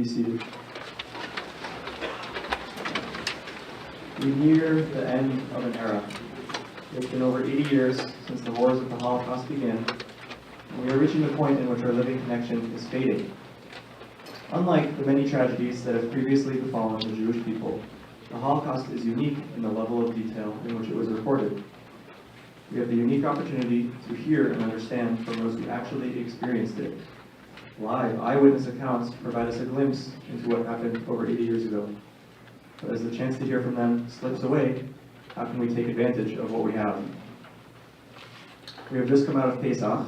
be seated. We near the end of an era. It's been over 80 years since the horrors of the Holocaust began, and we are reaching the point in which our living connection is fading. Unlike the many tragedies that have previously befallen the Jewish people, the Holocaust is unique in the level of detail in which it was recorded. We have the unique opportunity to hear and understand from those who actually experienced it. Live eyewitness accounts provide us a glimpse into what happened over 80 years ago. But as the chance to hear from them slips away, how can we take advantage of what we have? We have just come out of Pesach.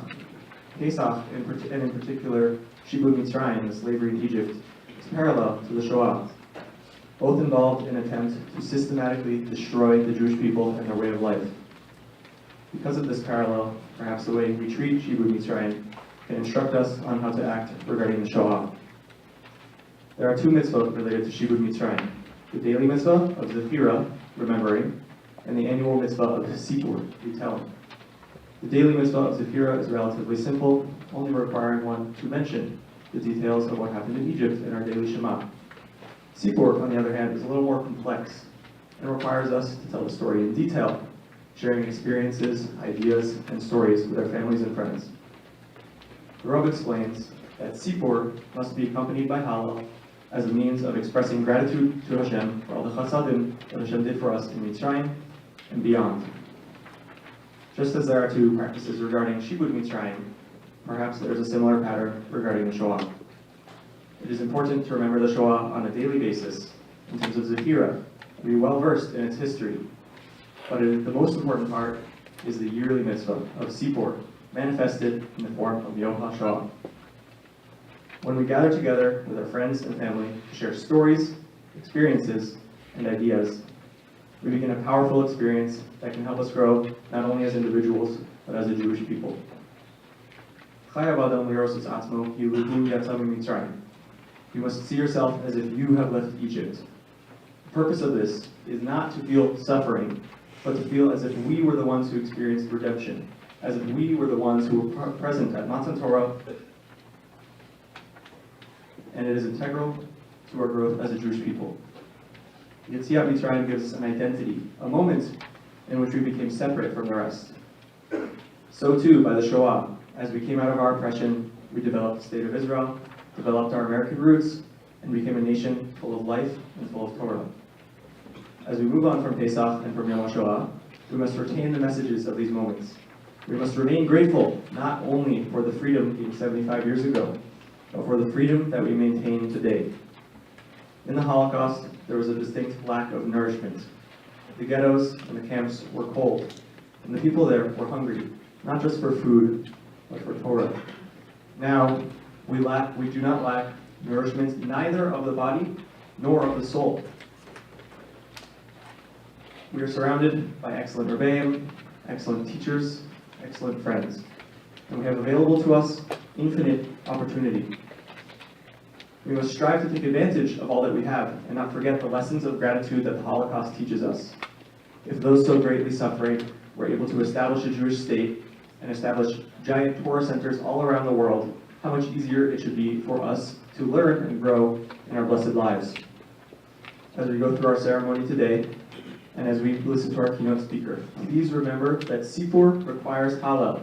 Pesach, and in particular, Shibud Mitzrayim, the slavery in Egypt, is parallel to the Shoah. Both involved in an attempt to systematically destroy the Jewish people and their way of life. Because of this parallel, perhaps the way we treat Shibud Mitzrayim can instruct us on how to act regarding the Shoah. There are two mitzvot related to Shibud Mitzrayim: the daily mitzvah of Zefira, remembering, and the annual mitzvah of Sipur, retelling. The daily mitzvah of Zefira is relatively simple, only requiring one to mention the details of what happened in Egypt in our daily Shema. Sipur, on the other hand, is a little more complex and requires us to tell the story in detail, sharing experiences, ideas, and stories with our families and friends. The Rav explains that Sipur must be accompanied by Hallel as a means of expressing gratitude to Hashem for all the chasadim that Hashem did for us in Mitzrayim and beyond. Just as there are two practices regarding Shibud Mitzrayim, perhaps there is a similar pattern regarding the Shoah. It is important to remember the Shoah on a daily basis in terms of Zefira, and be well versed in its history. But the most important part is the yearly mitzvah of Sipur, manifested in the form of Yom HaShoah. When we gather together with our friends and family to share stories, experiences, and ideas, we begin a powerful experience that can help us grow not only as individuals, but as a Jewish people. You must see yourself as if you have left Egypt. The purpose of this is not to feel suffering, but to feel as if we were the ones who experienced redemption, as if we were the ones who were present at Matan Torah, and it is integral to our growth as a Jewish people. Yetziat Mitzrayim gives us an identity, a moment in which we became separate from the rest. So too, by the Shoah, as we came out of our oppression, we developed the state of Israel, developed our American roots, and became a nation full of life and full of Torah. As we move on from Pesach and from Yom HaShoah, we must retain the messages of these moments. We must remain grateful, not only for the freedom gained 75 years ago, but for the freedom that we maintain today. In the Holocaust, there was a distinct lack of nourishment. The ghettos and the camps were cold, and the people there were hungry, not just for food, but for Torah. Now, we do not lack nourishment neither of the body nor of the soul. We are surrounded by excellent rebbeim, excellent teachers, excellent friends, and we have available to us infinite opportunity. We must strive to take advantage of all that we have and not forget the lessons of gratitude that the Holocaust teaches us. If those so greatly suffering were able to establish a Jewish state and establish giant Torah centers all around the world, how much easier it should be for us to learn and grow in our blessed lives. As we go through our ceremony today, and as we listen to our keynote speaker, please remember that Sipur requires Hallel.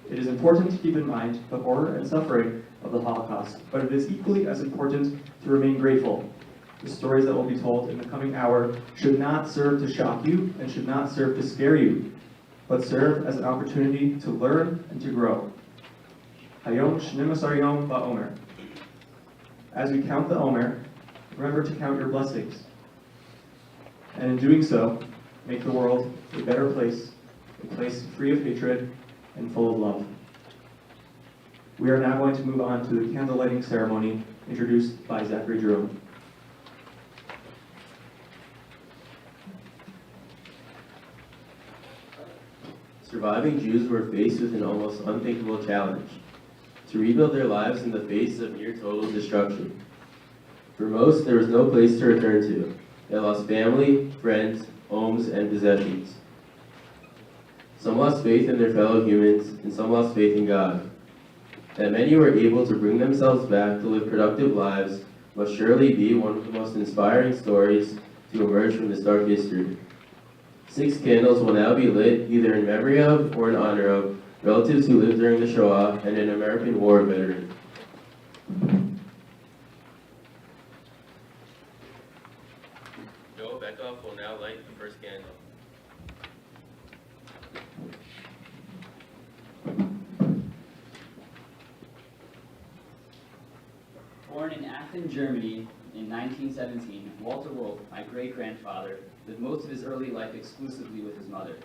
It is important to keep in mind the horror and suffering of the Holocaust, but it is equally as important to remain grateful. The stories that will be told in the coming hour should not serve to shock you and should not serve to scare you, but serve as an opportunity to learn and to grow. Hayom 12 Yom ba'Omer. As we count the Omer, remember to count your blessings. And in doing so, make the world a better place, a place free of hatred and full of love. We are now going to move on to the candle lighting ceremony introduced by Zachary Jerome. Surviving Jews were faced with an almost unthinkable challenge: to rebuild their lives in the face of near total destruction. For most, there was no place to return to. They lost family, friends, homes, and possessions. Some lost faith in their fellow humans, and some lost faith in God. That many were able to bring themselves back to live productive lives must surely be one of the most inspiring stories to emerge from this dark history. 6 candles will now be lit either in memory of or in honor of relatives who lived during the Shoah and an American war veteran. Joe Beckoff will now light the first candle. Born in Aachen, Germany in 1917, Walter Wolf, my great-grandfather, lived most of his early life exclusively with his mother.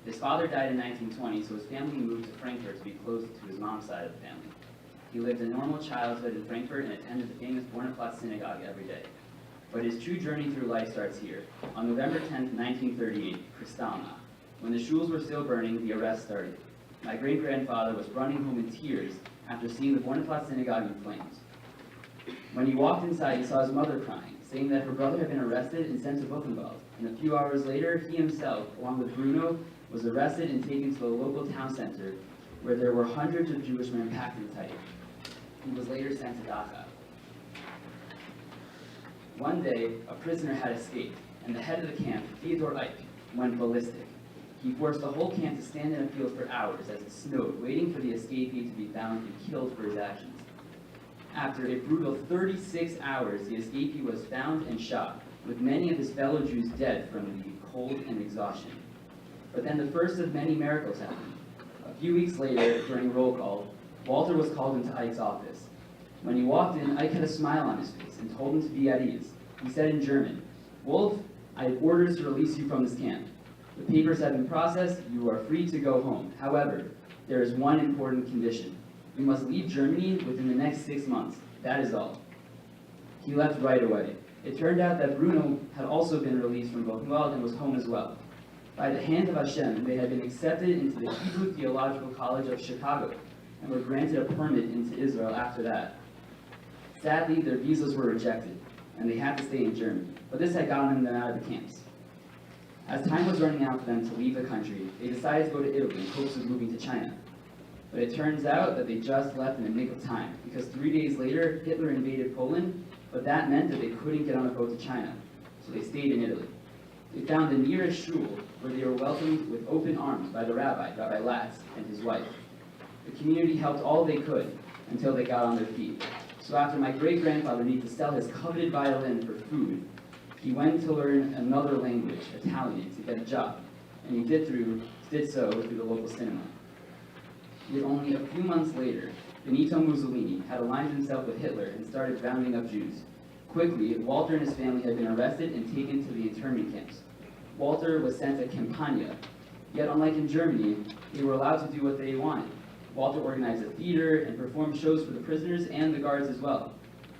His father died in 1920, so his family moved to Frankfurt to be close to his mom's side of the family. He lived a normal childhood in Frankfurt and attended the famous Bonaparte Synagogue every day. But his true journey through life starts here. On November 10, 1938, Kristallnacht, when the shuls were still burning, the arrest started. My great-grandfather was running home in tears after seeing the Bonaparte Synagogue in flames. When he walked inside, he saw his mother crying, saying that her brother had been arrested and sent to Buchenwald. And a few hours later, he himself, along with Bruno, was arrested and taken to the local town center, where there were hundreds of Jewish men packed in tight. He was later sent to Dachau. One day, a prisoner had escaped, and the head of the camp, Theodor Eich, went ballistic. He forced the whole camp to stand in a field for hours as it snowed, waiting for the escapee to be found and killed for his actions. After a brutal 36 hours, the escapee was found and shot, with many of his fellow Jews dead from the cold and exhaustion. But then the first of many miracles happened. A few weeks later, during roll call, Walter was called into Eich's office. When he walked in, Eich had a smile on his face and told him to be at ease. He said in German, "Wolf, I have orders to release you from this camp. The papers have been processed, you are free to go home. However, there is one important condition. You must leave Germany within the next 6 months. That is all." He left right away. It turned out that Bruno had also been released from Buchenwald and was home as well. By the hand of Hashem, they had been accepted into the Hebrew Theological College of Chicago and were granted a permit into Israel after that. Sadly, their visas were rejected, and they had to stay in Germany, but this had gotten them out of the camps. As time was running out for them to leave the country, they decided to go to Italy in hopes of moving to China. But it turns out that they just left in the nick of time, because 3 days later, Hitler invaded Poland, but that meant that they couldn't get on a boat to China, so they stayed in Italy. They found the nearest shul, where they were welcomed with open arms by the rabbi, Rabbi Latz, and his wife. The community helped all they could until they got on their feet. So after my great-grandfather needed to sell his coveted violin for food, he went to learn another language, Italian, to get a job, and he did so through the local cinema. Yet only a few months later, Benito Mussolini had aligned himself with Hitler and started rounding up Jews. Quickly, Walter and his family had been arrested and taken to the internment camps. Walter was sent to Campania, yet unlike in Germany, they were allowed to do what they wanted. Walter organized a theater and performed shows for the prisoners and the guards as well.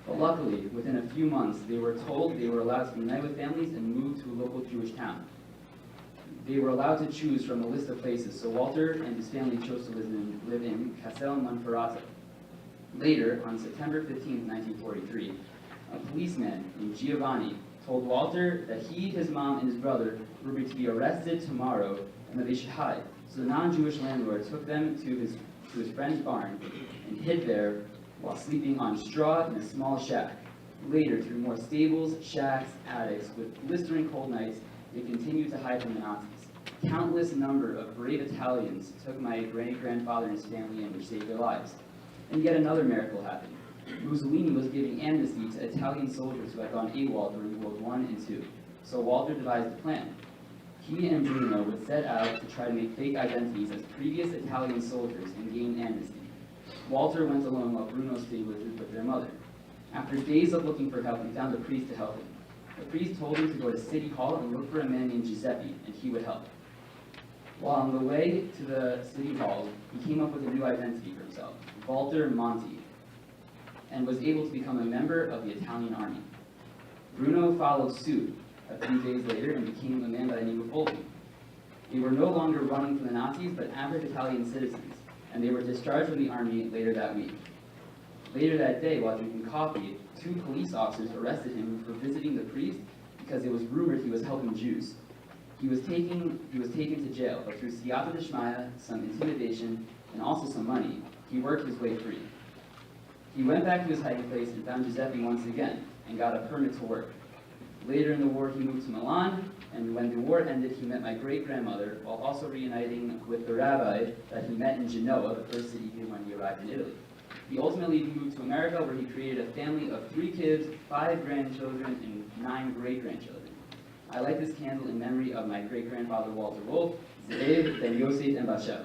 But luckily, within a few months, they were told they were allowed to unite with families and move to a local Jewish town. They were allowed to choose from a list of places, so Walter and his family chose to live in Castel Monferrato. Later, on September 15, 1943, a policeman named Giovanni told Walter that he, his mom, and his brother were going to be arrested tomorrow and that they should hide. So the non-Jewish landlord took them to his friend's barn and hid there while sleeping on straw in a small shack. Later, through more stables, shacks, attics, with blistering cold nights, they continued to hide from the Nazis. Countless number of brave Italians took my great-grandfather and his family in, which saved their lives. And yet another miracle happened. Mussolini was giving amnesty to Italian soldiers who had gone AWOL during World I and II. So Walter devised a plan. He and Bruno would set out to try to make fake identities as previous Italian soldiers and gain amnesty. Walter went alone while Bruno stayed with their mother. After days of looking for help, he found a priest to help him. The priest told him to go to City Hall and look for a man named Giuseppe, and he would help. While on the way to the City Hall, he came up with a new identity for himself, Walter Monti, and was able to become a member of the Italian army. Bruno followed suit a few days later and became a man by the name of Volpi. They were no longer running from the Nazis, but average Italian citizens, and they were discharged from the army later that week. Later that day, while drinking coffee, 2 police officers arrested him for visiting the priest because it was rumored he was helping Jews. He was taken to jail, but through siyata d'shmaya, some intimidation, and also some money, he worked his way free. He went back to his hiding place and found Giuseppe once again, and got a permit to work. Later in the war, he moved to Milan, and when the war ended, he met my great-grandmother while also reuniting with the rabbi that he met in Genoa, the first city when he arrived in Italy. He ultimately moved to America, where he created a family of 3 kids, 5 grandchildren, and 9 great-grandchildren. I light this candle in memory of my great-grandfather Walter Wolf, Ze'ev, Ben Yosef, and Bashel.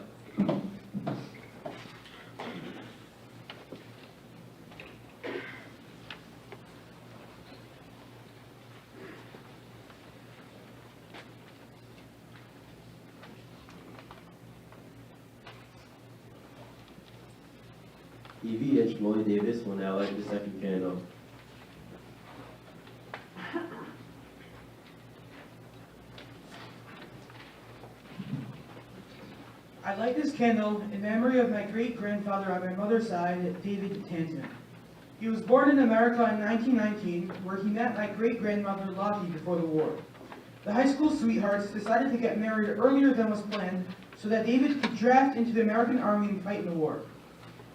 Evie and Shmuley Davis will now light the second candle. I light this candle in memory of my great-grandfather on my mother's side, David Tansman. He was born in America in 1919, where he met my great-grandmother Lottie before the war. The high school sweethearts decided to get married earlier than was planned so that David could draft into the American Army and fight in the war.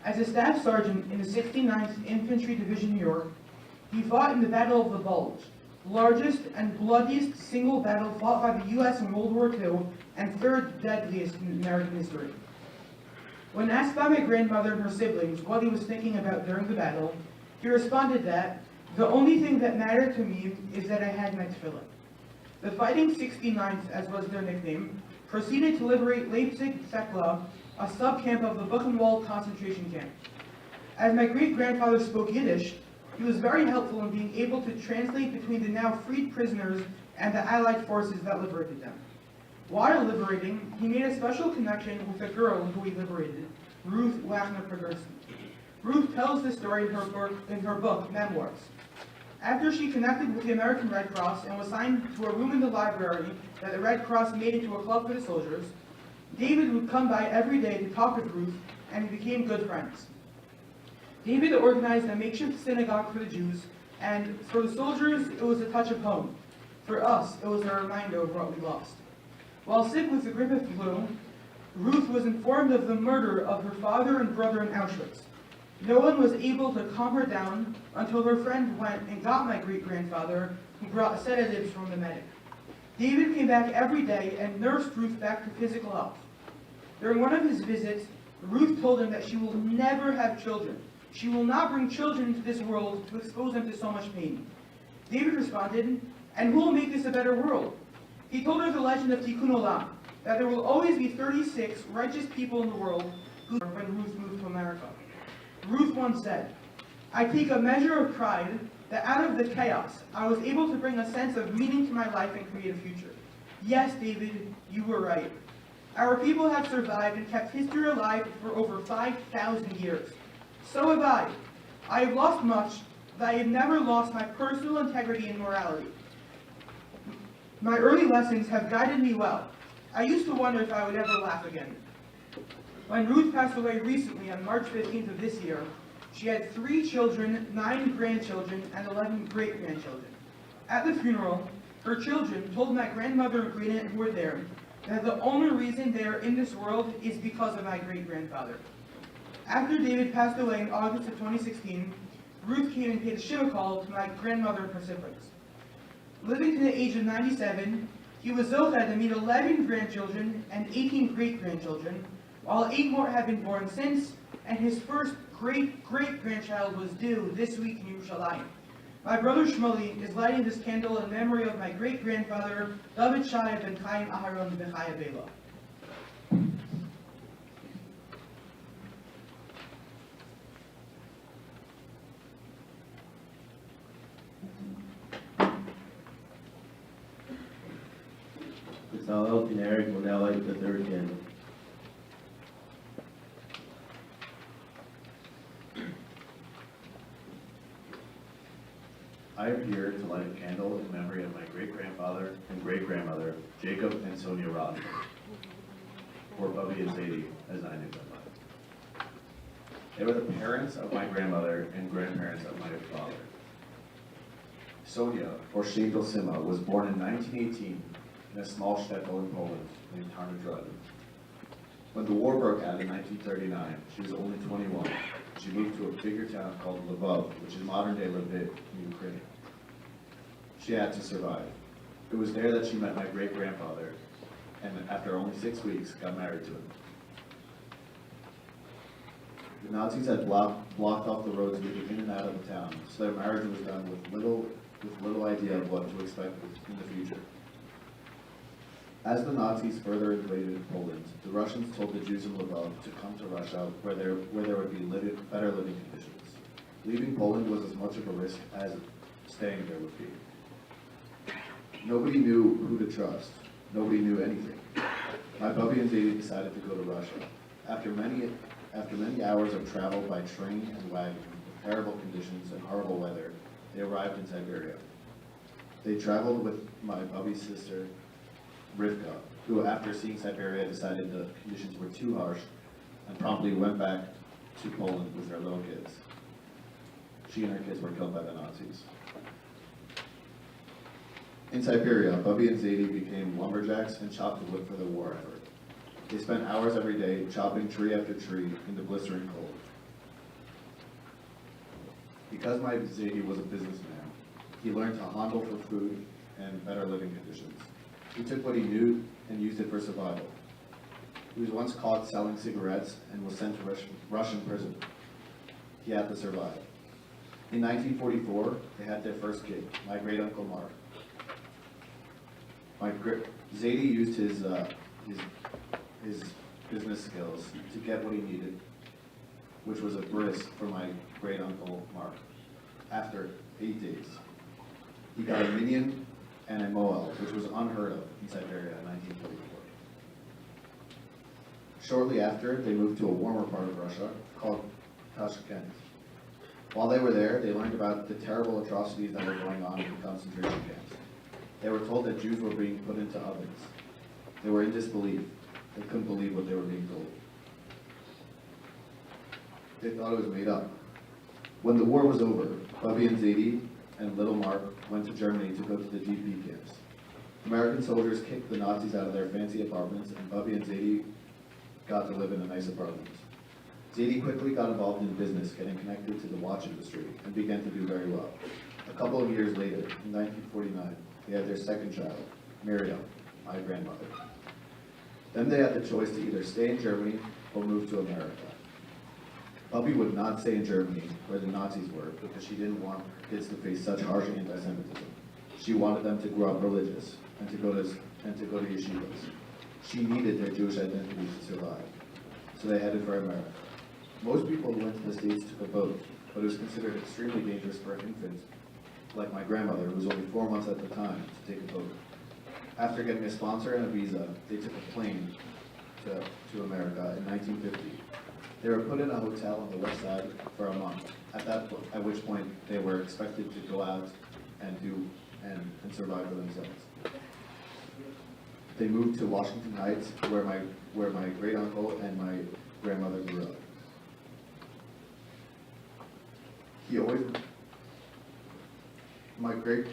As a staff sergeant in the 69th Infantry Division, New York, he fought in the Battle of the Bulge, the largest and bloodiest single battle fought by the U.S. in World War II and third deadliest in American history. When asked by my grandmother and her siblings what he was thinking about during the battle, he responded that, "The only thing that mattered to me is that I had my tefillin." The Fighting 69th, as was their nickname, proceeded to liberate Leipzig-Thekla, a sub-camp of the Buchenwald concentration camp. As my great-grandfather spoke Yiddish, he was very helpful in being able to translate between the now freed prisoners and the Allied forces that liberated them. While liberating, he made a special connection with a girl who he liberated, Ruth Wagner-Pregerson. Ruth tells the story in her book, Memoirs. After she connected with the American Red Cross and was assigned to a room in the library that the Red Cross made into a club for the soldiers, David would come by every day to talk with Ruth, and they became good friends. David organized a makeshift synagogue for the Jews, and for the soldiers, it was a touch of home. For us, it was a reminder of what we lost. While sick with the grip of flu, Ruth was informed of the murder of her father and brother in Auschwitz. No one was able to calm her down until her friend went and got my great-grandfather, who brought sedatives from the medic. David came back every day and nursed Ruth back to physical health. During one of his visits, Ruth told him that she will never have children. She will not bring children into this world to expose them to so much pain. David responded, "And who will make this a better world?" He told her the legend of Tikkun Olam, that there will always be 36 righteous people in the world when Ruth moved to America. Ruth once said, "I take a measure of pride that out of the chaos, I was able to bring a sense of meaning to my life and create a future." Yes, David, you were right. Our people have survived and kept history alive for over 5,000 years. So have I. I have lost much, but I have never lost my personal integrity and morality. My early lessons have guided me well. I used to wonder if I would ever laugh again. When Ruth passed away recently on March 15th of this year, she had 3 children, 9 grandchildren, and 11 great-grandchildren. At the funeral, her children told my grandmother and great-aunt who were there that the only reason they are in this world is because of my great-grandfather. After David passed away in August of 2016, Ruth came and paid a shiva call to my grandmother and her siblings. Living to the age of 97, he was zocheh to meet 11 grandchildren and 18 great-grandchildren, while 8 more have been born since, and his first great-great-grandchild was due this week in Yerushalayim. My brother Shmuley is lighting this candle in memory of my great-grandfather, David Shai ben Chaim Aharon ben Chaya Bela. Bezalel and Eric will now light the third candle. I am here to light a candle in memory of my great-grandfather and great-grandmother, Jacob and Sonia Roth, or Bubby and Sadie, as I knew them by. They were the parents of my grandmother and grandparents of my father. Sonia, or Sheitel Sima, was born in 1918 in a small shtetl in Poland named Tarnodrud. When the war broke out in 1939, she was only 21. She moved to a bigger town called Lvov, which is modern-day Lviv in Ukraine. She had to survive. It was there that she met my great-grandfather, and after only 6 weeks, got married to him. The Nazis had blocked off the roads leading in and out of the town, so their marriage was done with little idea of what to expect in the future. As the Nazis further invaded Poland, the Russians told the Jews in Lvov to come to Russia, where there would be better living conditions. Leaving Poland was as much of a risk as staying there would be. Nobody knew who to trust. Nobody knew anything. My Bubby and Zadie decided to go to Russia. After many hours of travel by train and wagon, with terrible conditions and horrible weather, they arrived in Siberia. They traveled with my Bubby's sister, Rivka, who after seeing Siberia decided the conditions were too harsh and promptly went back to Poland with her little kids. She and her kids were killed by the Nazis. In Siberia, Bubby and Zadie became lumberjacks and chopped wood for the war effort. They spent hours every day chopping tree after tree in the blistering cold. Because my Zadie was a businessman, he learned to handle for food and better living conditions. He took what he knew and used it for survival. He was once caught selling cigarettes and was sent to Russian prison. He had to survive. In 1944, they had their first kid, my great-uncle Mark. Zadie used his business skills to get what he needed, which was a bris for my great-uncle Mark. After 8 days, he got a minion and a moel, which was unheard of in Siberia in 1944. Shortly after, they moved to a warmer part of Russia called Tashkent. While they were there, they learned about the terrible atrocities that were going on in the concentration camps. They were told that Jews were being put into ovens. They were in disbelief. They couldn't believe what they were being told. They thought it was made up. When the war was over, Bubby and Zadie and little Mark went to Germany to go to the DP camps. American soldiers kicked the Nazis out of their fancy apartments, and Bubby and Zadie got to live in a nice apartment. Zadie quickly got involved in business, getting connected to the watch industry, and began to do very well. A couple of years later, in 1949, they had their second child, Miriam, my grandmother. Then they had the choice to either stay in Germany or move to America. Bubby would not stay in Germany, where the Nazis were, because she didn't want her kids to face such harsh anti-Semitism. She wanted them to grow up religious and to go to yeshivas. She needed their Jewish identity to survive, so they headed for America. Most people who went to the States took a boat, but it was considered extremely dangerous for an infant, like my grandmother, who was only 4 months at the time, to take a boat. After getting a sponsor and a visa, they took a plane to America in 1950. They were put in a hotel on the west side for a month, at which point they were expected to go out and survive for themselves. They moved to Washington Heights, where my great uncle and my grandmother grew up. My great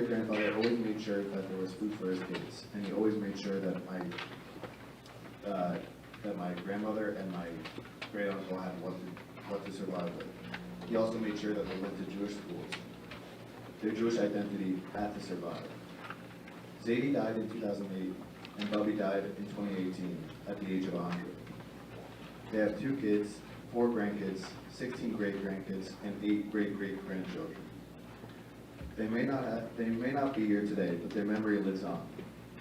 grandfather always made sure that there was food for his kids, and he always made sure that my grandmother and my great uncle had what to survive with. He also made sure that they went to Jewish schools. Their Jewish identity had to survive. Zadie died in 2008, and Bubby died in 2018 at the age of 100. They have 2 kids, 4 grandkids, 16 great-grandkids, and 8 great-great-grandchildren. They may not be here today, but their memory lives on.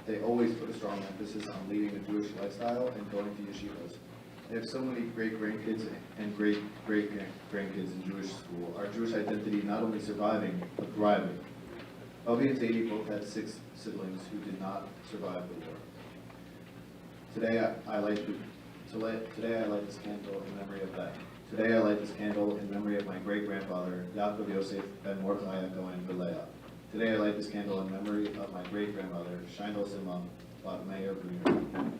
They always put a strong emphasis on leading a Jewish lifestyle and going to yeshivas. They have so many great-grandkids and great-great-grandkids in Jewish school. Our Jewish identity not only surviving, but thriving. Bubby and Zadie both had 6 siblings who did not survive the war. Today I light this candle in memory of them. Today I light this candle in memory of my great-grandfather, Yaakov Yosef ben Mordechai Cohen Belea. Today I light this candle in memory of my great-grandmother, Shaindel Simon bat Meir Brunner.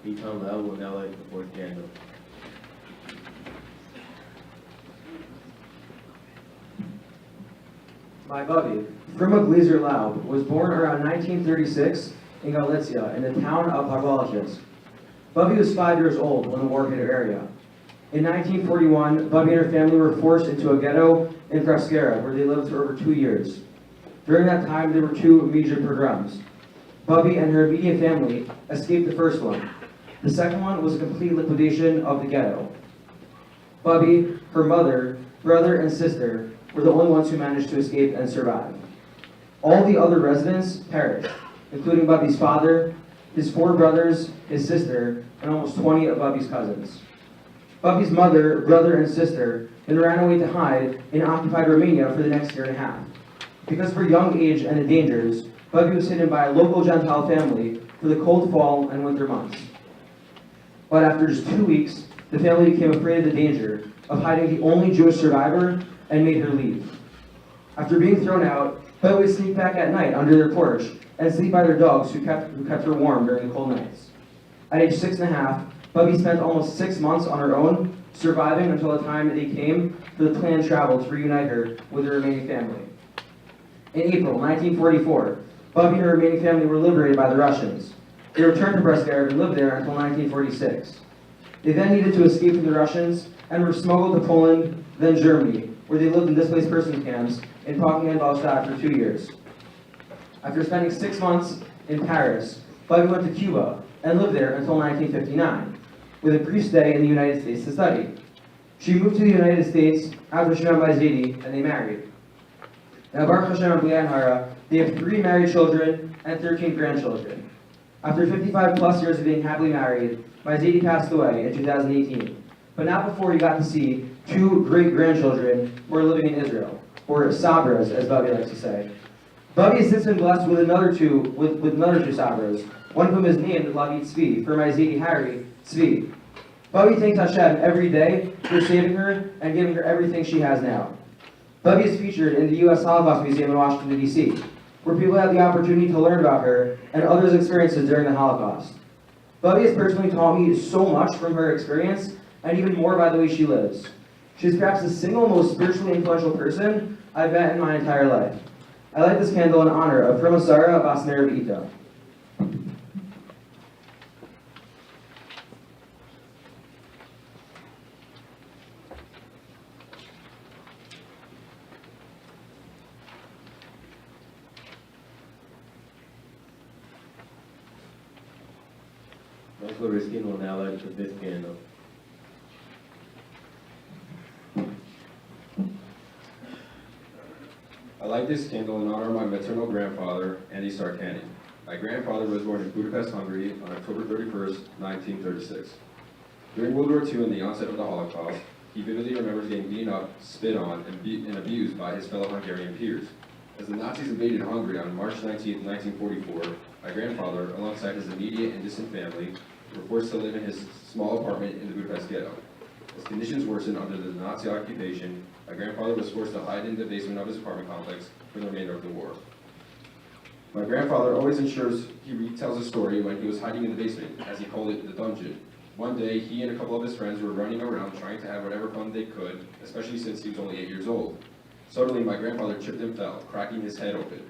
Eitan Lau will now light the 4th candle. My Bubby, Fruma Gleiser Laub, was born around 1936 in Galicia in the town of Harbalchis. Bubby was 5 years old when the war hit her area. In 1941, Bubby and her family were forced into a ghetto in Frasquera, where they lived for over 2 years. During that time, there were 2 major pogroms. Bubby and her immediate family escaped the first one. The second one was a complete liquidation of the ghetto. Bubby, her mother, brother, and sister were the only ones who managed to escape and survive. All the other residents perished, including Bubby's father, his 4 brothers, his sister, and almost 20 of Bubby's cousins. Bubby's mother, brother, and sister then ran away to hide in occupied Romania for the next year and a half. Because of her young age and the dangers, Bubby was hidden by a local Gentile family for the cold fall and winter months. But after just 2 weeks, the family became afraid of the danger of hiding the only Jewish survivor and made her leave. After being thrown out, Bubby would sneak back at night under their porch and sleep by their dogs who kept her warm during the cold nights. At age 6.5, Bubby spent almost 6 months on her own, surviving until the time that they came for the planned travel to reunite her with her remaining family. In April 1944, Bubby and her remaining family were liberated by the Russians. They returned to Brest-Garib and lived there until 1946. They then needed to escape from the Russians and were smuggled to Poland, then Germany, where they lived in displaced persons camps in Pocking and Ballstadt for 2 years. After spending 6 months in Paris, Bubby went to Cuba and lived there until 1959, with a brief stay in the United States to study. She moved to the United States after she met Maizedi, and they married. Now, Baruch Hashem and B'lian Hara, they have 3 married children and 13 grandchildren. After 55 plus years of being happily married, Maizedi passed away in 2018, but not before he got to see 2 great-grandchildren who are living in Israel, or Sabras, as Bubby likes to say. Bubby has since been blessed with another two Sabras, one of whom is named Lavit Tzvi, for Maizedi Harry Tzvi. Bubby thanks Hashem every day for saving her and giving her everything she has now. Bubby is featured in the U.S. Holocaust Museum in Washington, D.C., where people have the opportunity to learn about her and others' experiences during the Holocaust. Bubby has personally taught me so much from her experience, and even more by the way she lives. She's perhaps the single most spiritually influential person I've met in my entire life. I light this candle in honor of Frima Sarah Basner Ita. Uncle Riskin will now light the 5th candle. I light this candle in honor of my maternal grandfather, Andy Sarkany. My grandfather was born in Budapest, Hungary on October 31st, 1936. During World War II and the onset of the Holocaust, he vividly remembers getting beaten up, spit on, and abused by his fellow Hungarian peers. As the Nazis invaded Hungary on March 19, 1944, my grandfather, alongside his immediate and distant family, were forced to live in his small apartment in the Budapest ghetto. As conditions worsened under the Nazi occupation, my grandfather was forced to hide in the basement of his apartment complex for the remainder of the war. My grandfather always ensures he retells a story when he was hiding in the basement, as he called it the dungeon. One day, he and a couple of his friends were running around trying to have whatever fun they could, especially since he was only 8 years old. Suddenly, my grandfather tripped and fell, cracking his head open.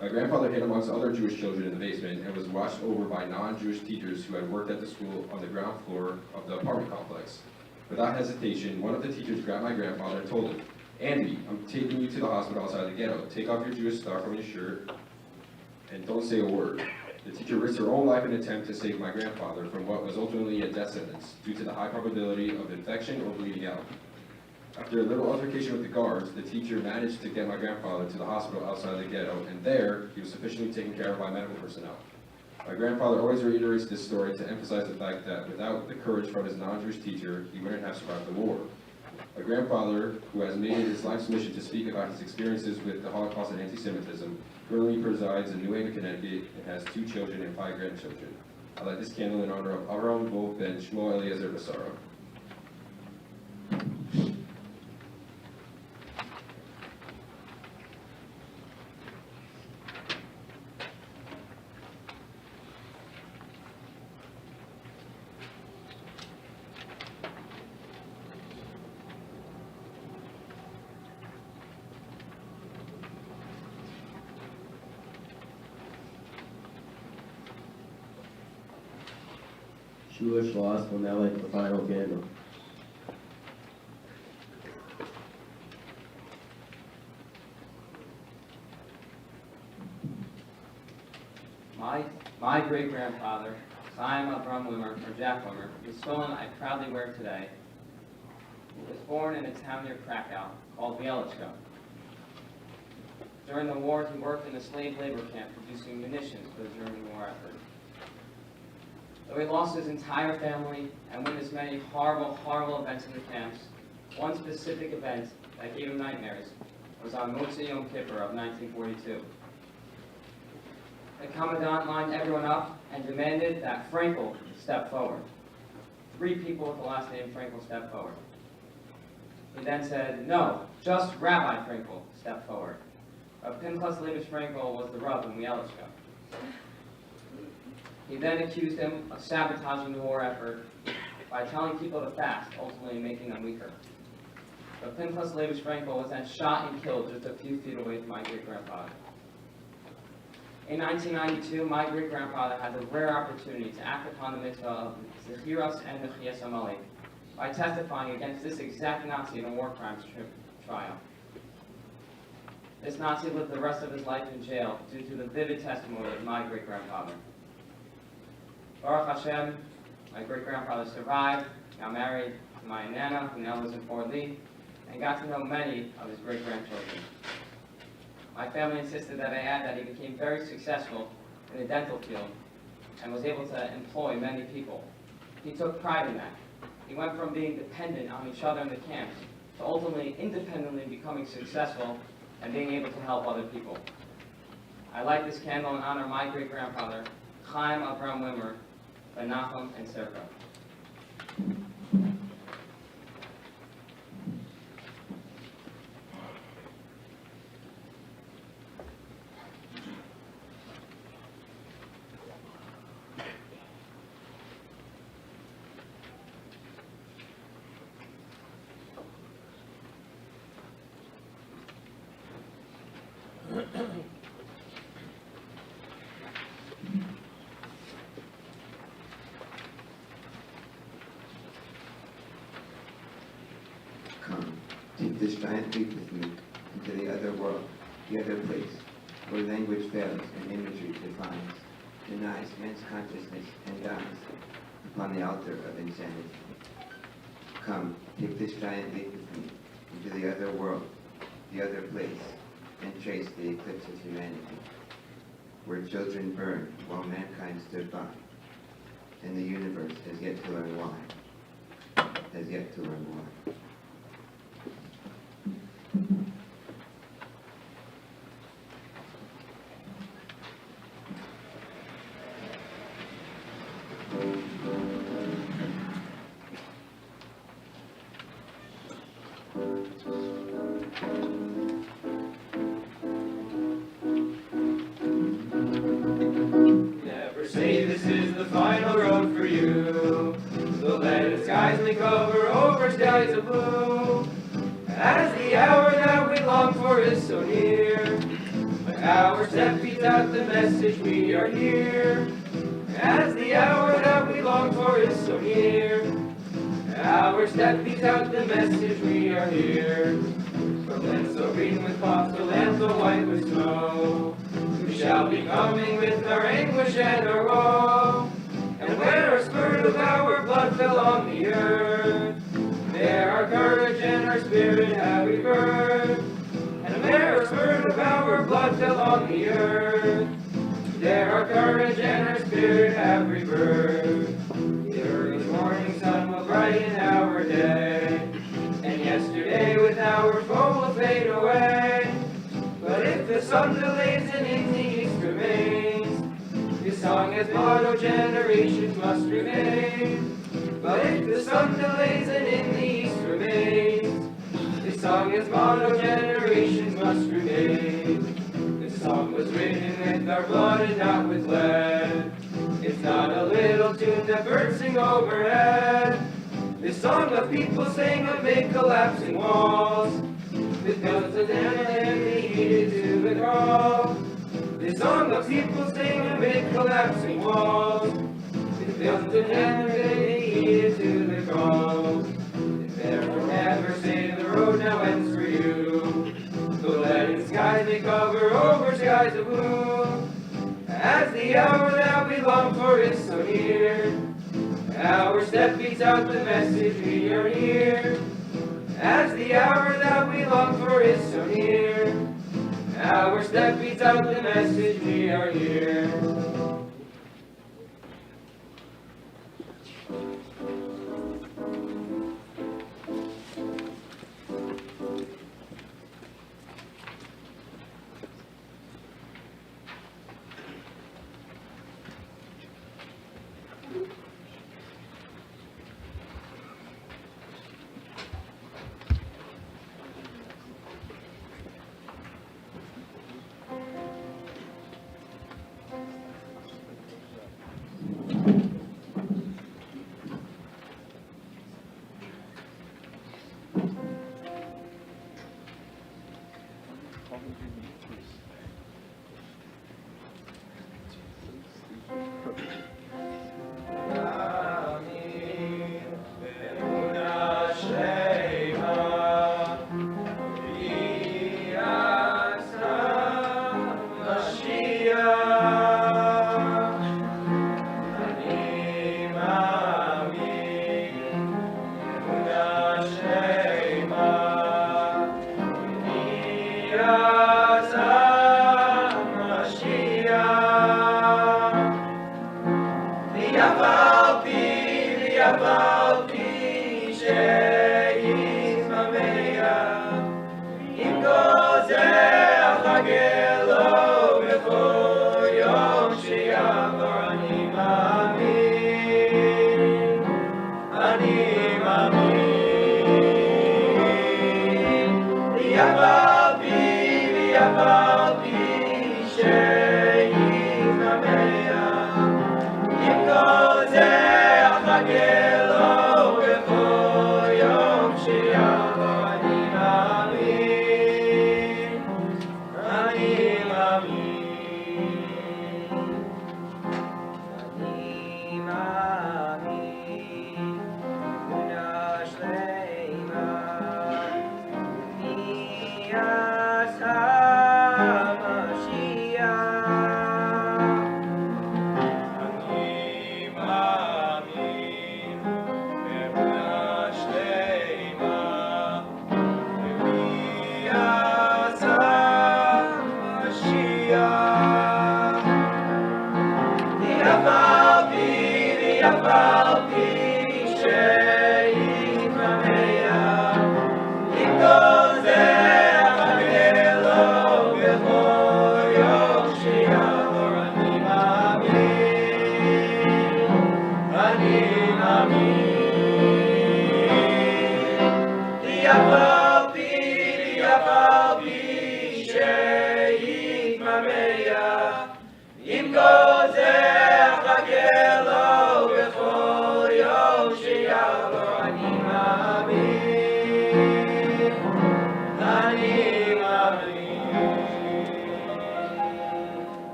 My grandfather hid amongst other Jewish children in the basement and was watched over by non-Jewish teachers who had worked at the school on the ground floor of the apartment complex. Without hesitation, one of the teachers grabbed my grandfather and told him, "Andy, I'm taking you to the hospital outside the ghetto. Take off your Jewish star from your shirt and don't say a word." The teacher risked her own life in an attempt to save my grandfather from what was ultimately a death sentence due to the high probability of infection or bleeding out. After a little altercation with the guards, the teacher managed to get my grandfather to the hospital outside the ghetto, and there, he was sufficiently taken care of by medical personnel. My grandfather always reiterates this story to emphasize the fact that without the courage from his non-Jewish teacher, he wouldn't have survived the war. My grandfather, who has made it his life's mission to speak about his experiences with the Holocaust and anti-Semitism, currently resides in New Haven, Connecticut, and has 2 children and 5 grandchildren. I light this candle in honor of Avram Wolf ben Shmuel Eliezer Basara. Jewish loss will now light the final candle. My great-grandfather, Chaim Avram Wimmer, or Jack Wimmer, the stone I proudly wear today, was born in a town near Krakow called Bieliczka. During the war, he worked in a slave labor camp producing munitions for the German war effort. Though he lost his entire family and witnessed many horrible, horrible events in the camps, one specific event that gave him nightmares was on Motzei Yom Kippur of 1942. The commandant lined everyone up and demanded that Frankel step forward. 3 people with the last name Frankel stepped forward. He then said, no, just Rabbi Frankel stepped forward. Pinchas Leibowitz Frankel was the Rav in Bieliczka. He then accused him of sabotaging the war effort by telling people to fast, ultimately making them weaker. But Pinchas Leibowitz Frankel was then shot and killed just a few feet away from my great-grandfather. In 1992, my great-grandfather had the rare opportunity to act upon the mitzvah of Zechiras and Mechias Amalek by testifying against this exact Nazi in a war crimes trial. This Nazi lived the rest of his life in jail due to the vivid testimony of my great-grandfather. Baruch Hashem, my great-grandfather survived, got married to my Nana, who now lives in Fort Lee, and got to know many of his great-grandchildren. My family insisted that I add that he became very successful in the dental field and was able to employ many people. He took pride in that. He went from being dependent on each other in the camps to ultimately independently becoming successful and being able to help other people. I light this candle in honor of my great-grandfather, Chaim Avram Wimmer, Ben Nachum, and Serka. Come, take this giant leap with me into the other world, the other place, where language fails and imagery defines, denies man's consciousness and dies upon the altar of insanity. Come, take this giant leap with me into the other world, the other place, and trace the eclipse of humanity, where children burned while mankind stood by, and the universe has yet to learn why, has yet to learn why. Never say this is the final road for you. So let its wisely cover over skies of blue. As the hour that we long for is so near, our step beats out the message we are here. As the hour that we long for is so near, our step beats out the message we are here. From land so green with palms to land so white with snow, we shall be coming with our anguish and our woe. And where our spurt of our blood fell on the earth, there our courage and our spirit have rebirth. And where our spurt of our blood fell on the earth, there our courage and our spirit have rebirth. The early morning sun will brighten our day, and yesterday with our foe will fade away. But if the sun delays and in the east remains, this song as motto generations must remain. But if the sun delays and in the east remains, this song as motto generations must remain. This song was written with our blood and not with lead. It's not a little tune that birds sing overhead. This song of people sing amid collapsing walls, with guns and they heeded to the call. This song of people sing amid collapsing walls, with built in heaven, they heeded to the call. Therefore never say the road now ends for you. The leaden skies may cover over skies of blue. As the hour that we long for is so near, our step beats out the message we are here. As the hour that we long for is so near, our step beats out the message we are here.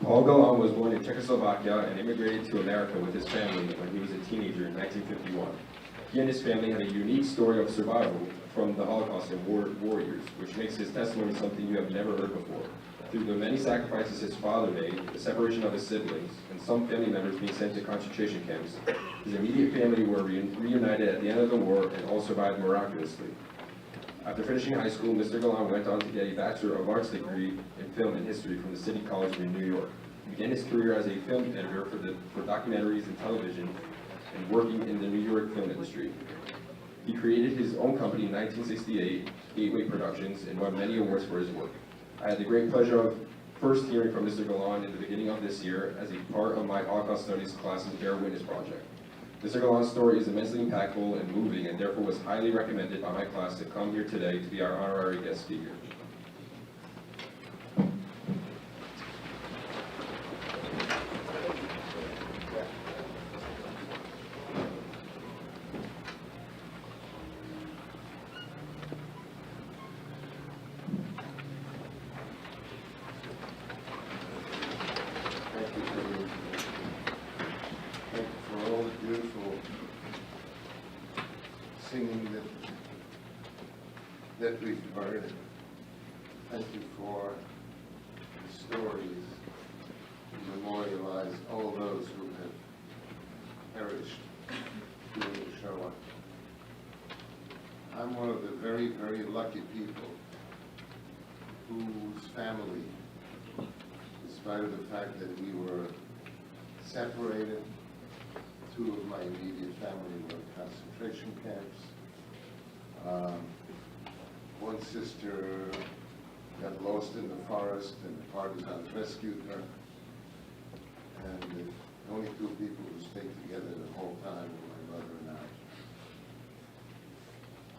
Paul Galan was born in Czechoslovakia and immigrated to America with his family when he was a teenager in 1951. He and his family had a unique story of survival from the Holocaust and warriors, which makes his testimony something you have never heard before. Through the many sacrifices his father made, the separation of his siblings, and some family members being sent to concentration camps, his immediate family were reunited at the end of the war and all survived miraculously. After finishing high school, Mr. Galan went on to get a Bachelor of Arts degree in Film and History from the City College in New York. He began his career as a film editor for documentaries and television and working in the New York film industry. He created his own company in 1968, Gateway Productions, and won many awards for his work. I had the great pleasure of first hearing from Mr. Galan in the beginning of this year as a part of my Holocaust Studies class's Bear Witness project. Mr. Galan's story is immensely impactful and moving, and therefore was highly recommended by my class to come here today to be our honorary guest speaker. that we've heard. Thank you for the stories to memorialize all those who have perished during the Shoah. I'm one of the very, very lucky people whose family, despite of the fact that we were separated, two of my immediate family were in concentration camps. One sister got lost in the forest and the partisans rescued her. And the only two people who stayed together the whole time were my mother and I.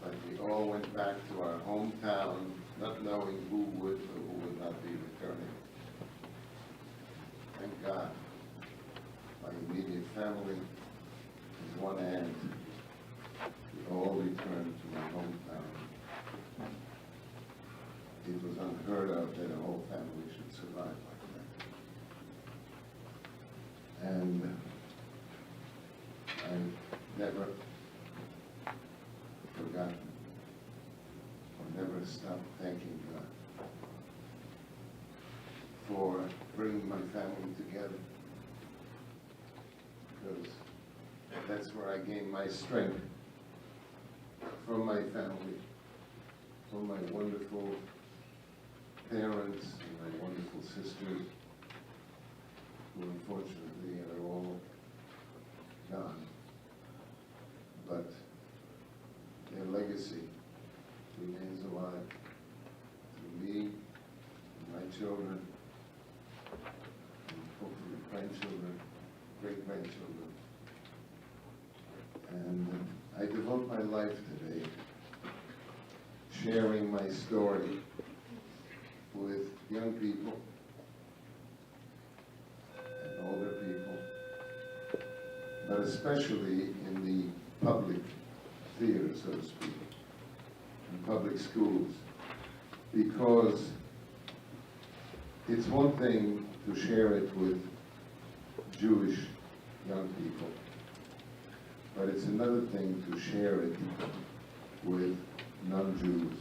But we all went back to our hometown, not knowing who would or who would not be returning. Thank God, my immediate family and one aunt, we all returned to my hometown. It was unheard of that a whole family should survive like that. And I've never forgotten or never stopped thanking God for bringing my family together, because that's where I gained my strength, from my family, from my wonderful parents and my wonderful sisters, who unfortunately are all gone. But their legacy remains alive through me, and my children, and hopefully grandchildren, great-grandchildren. And I devote my life today sharing my story with young people and older people, but especially in the public theater, so to speak, in public schools, because it's one thing to share it with Jewish young people, but it's another thing to share it with non-Jews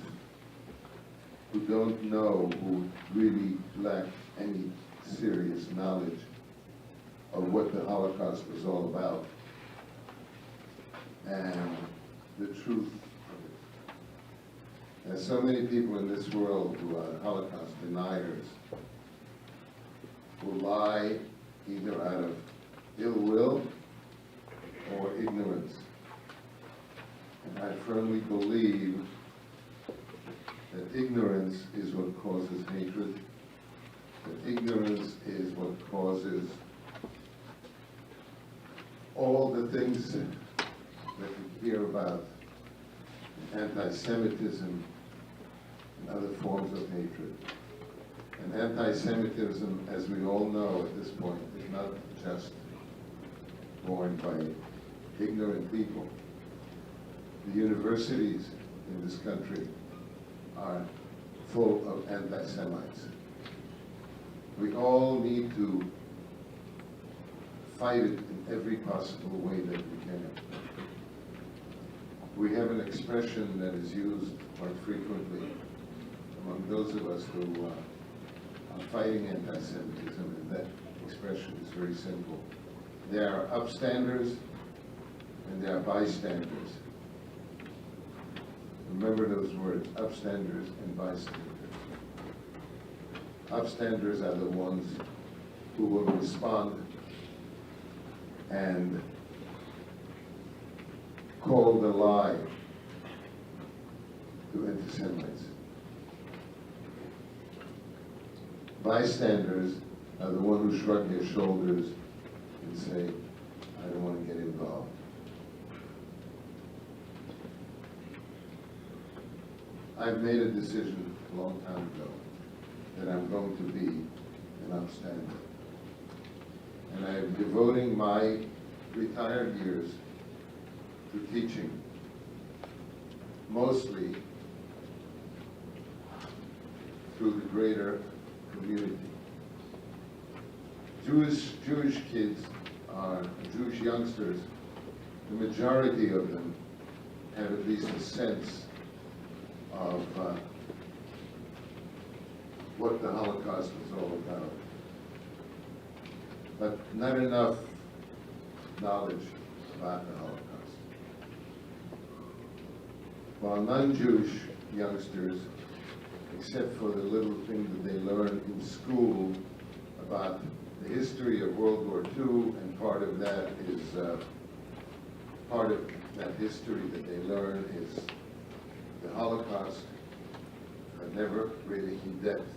who don't know, who really lack any serious knowledge of what the Holocaust was all about and the truth of it. There's so many people in this world who are Holocaust deniers, who lie either out of ill will or ignorance. And I firmly believe that ignorance is what causes hatred, that ignorance is what causes all the things that we hear about, anti-Semitism and other forms of hatred. And anti-Semitism, as we all know at this point, is not just born by ignorant people. The universities in this country are full of anti-Semites. We all need to fight it in every possible way that we can. We have an expression that is used quite frequently among those of us who are fighting anti-Semitism, and that expression is very simple. There are upstanders and there are bystanders. Remember those words, upstanders and bystanders. Upstanders are the ones who will respond and call the lie to anti-Semites. Bystanders are the ones who shrug their shoulders and say, I don't want to get involved. I've made a decision a long time ago that I'm going to be an upstander. And I am devoting my retired years to teaching, mostly through the greater community. Jewish kids are, Jewish youngsters, the majority of them have at least a sense of what the Holocaust was all about, but not enough knowledge about the Holocaust. While non-Jewish youngsters, except for the little thing that they learn in school about the history of World War II, and part of that history that they learn is the Holocaust, but never really in depth.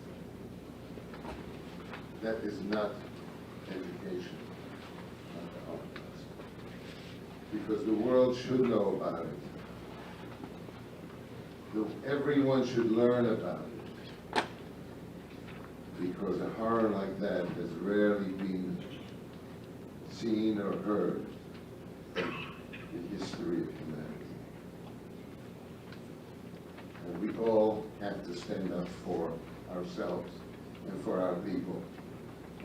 That is not education on the Holocaust, because the world should know about it. Everyone should learn about it, because a horror like that has rarely been seen or heard in the history of humanity. And we all have to stand up for ourselves and for our people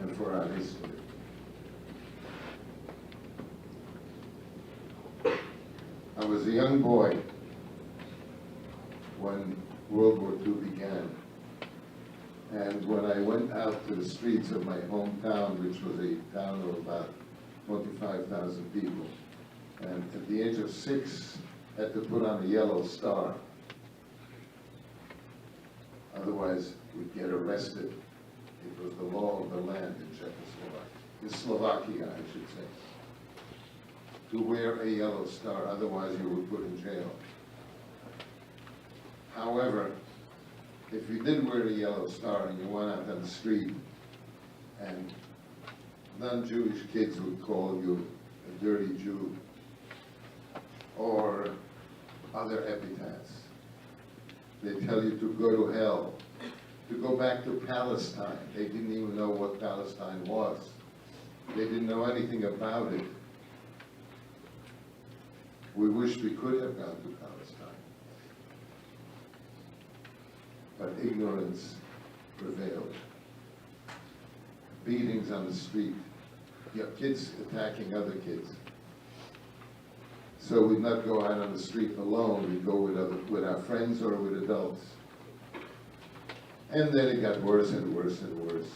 and for our history. I was a young boy when World War II began. And when I went out to the streets of my hometown, which was a town of about 25,000 people, and at the age of 6, had to put on a yellow star. Otherwise, we'd get arrested. It was the law of the land in Czechoslovakia, in Slovakia, I should say, to wear a yellow star, otherwise you were put in jail. However, if you did wear a yellow star and you went out on the street, and non-Jewish kids would call you a dirty Jew, or other epithets, they tell you to go to hell, to go back to Palestine. They didn't even know what Palestine was. They didn't know anything about it. We wish we could have gone to Palestine. But ignorance prevailed. Beatings on the street. You have kids attacking other kids. So we'd not go out on the street alone. We'd go with our friends or with adults. And then it got worse and worse and worse.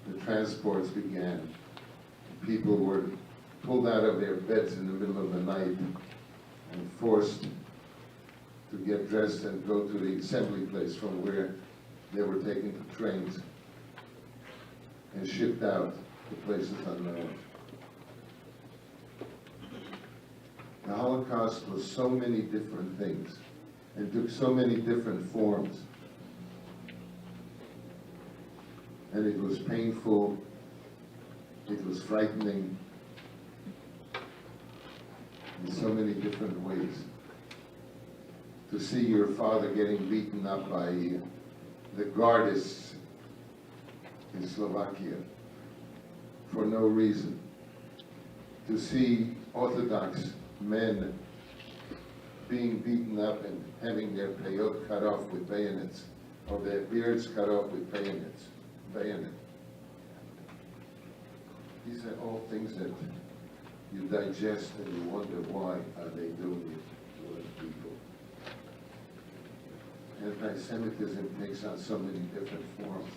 The transports began. People were pulled out of their beds in the middle of the night and forced to get dressed and go to the assembly place from where they were taken to trains and shipped out to places unknown. The Holocaust was so many different things and took so many different forms. And it was painful, it was frightening in so many different ways. To see your father getting beaten up by the Gardists in Slovakia for no reason. To see Orthodox men being beaten up and having their peyot cut off with bayonets, or their beards cut off with bayonet. These are all things that you digest and you wonder why are they doing it to other people. Anti-Semitism takes on so many different forms.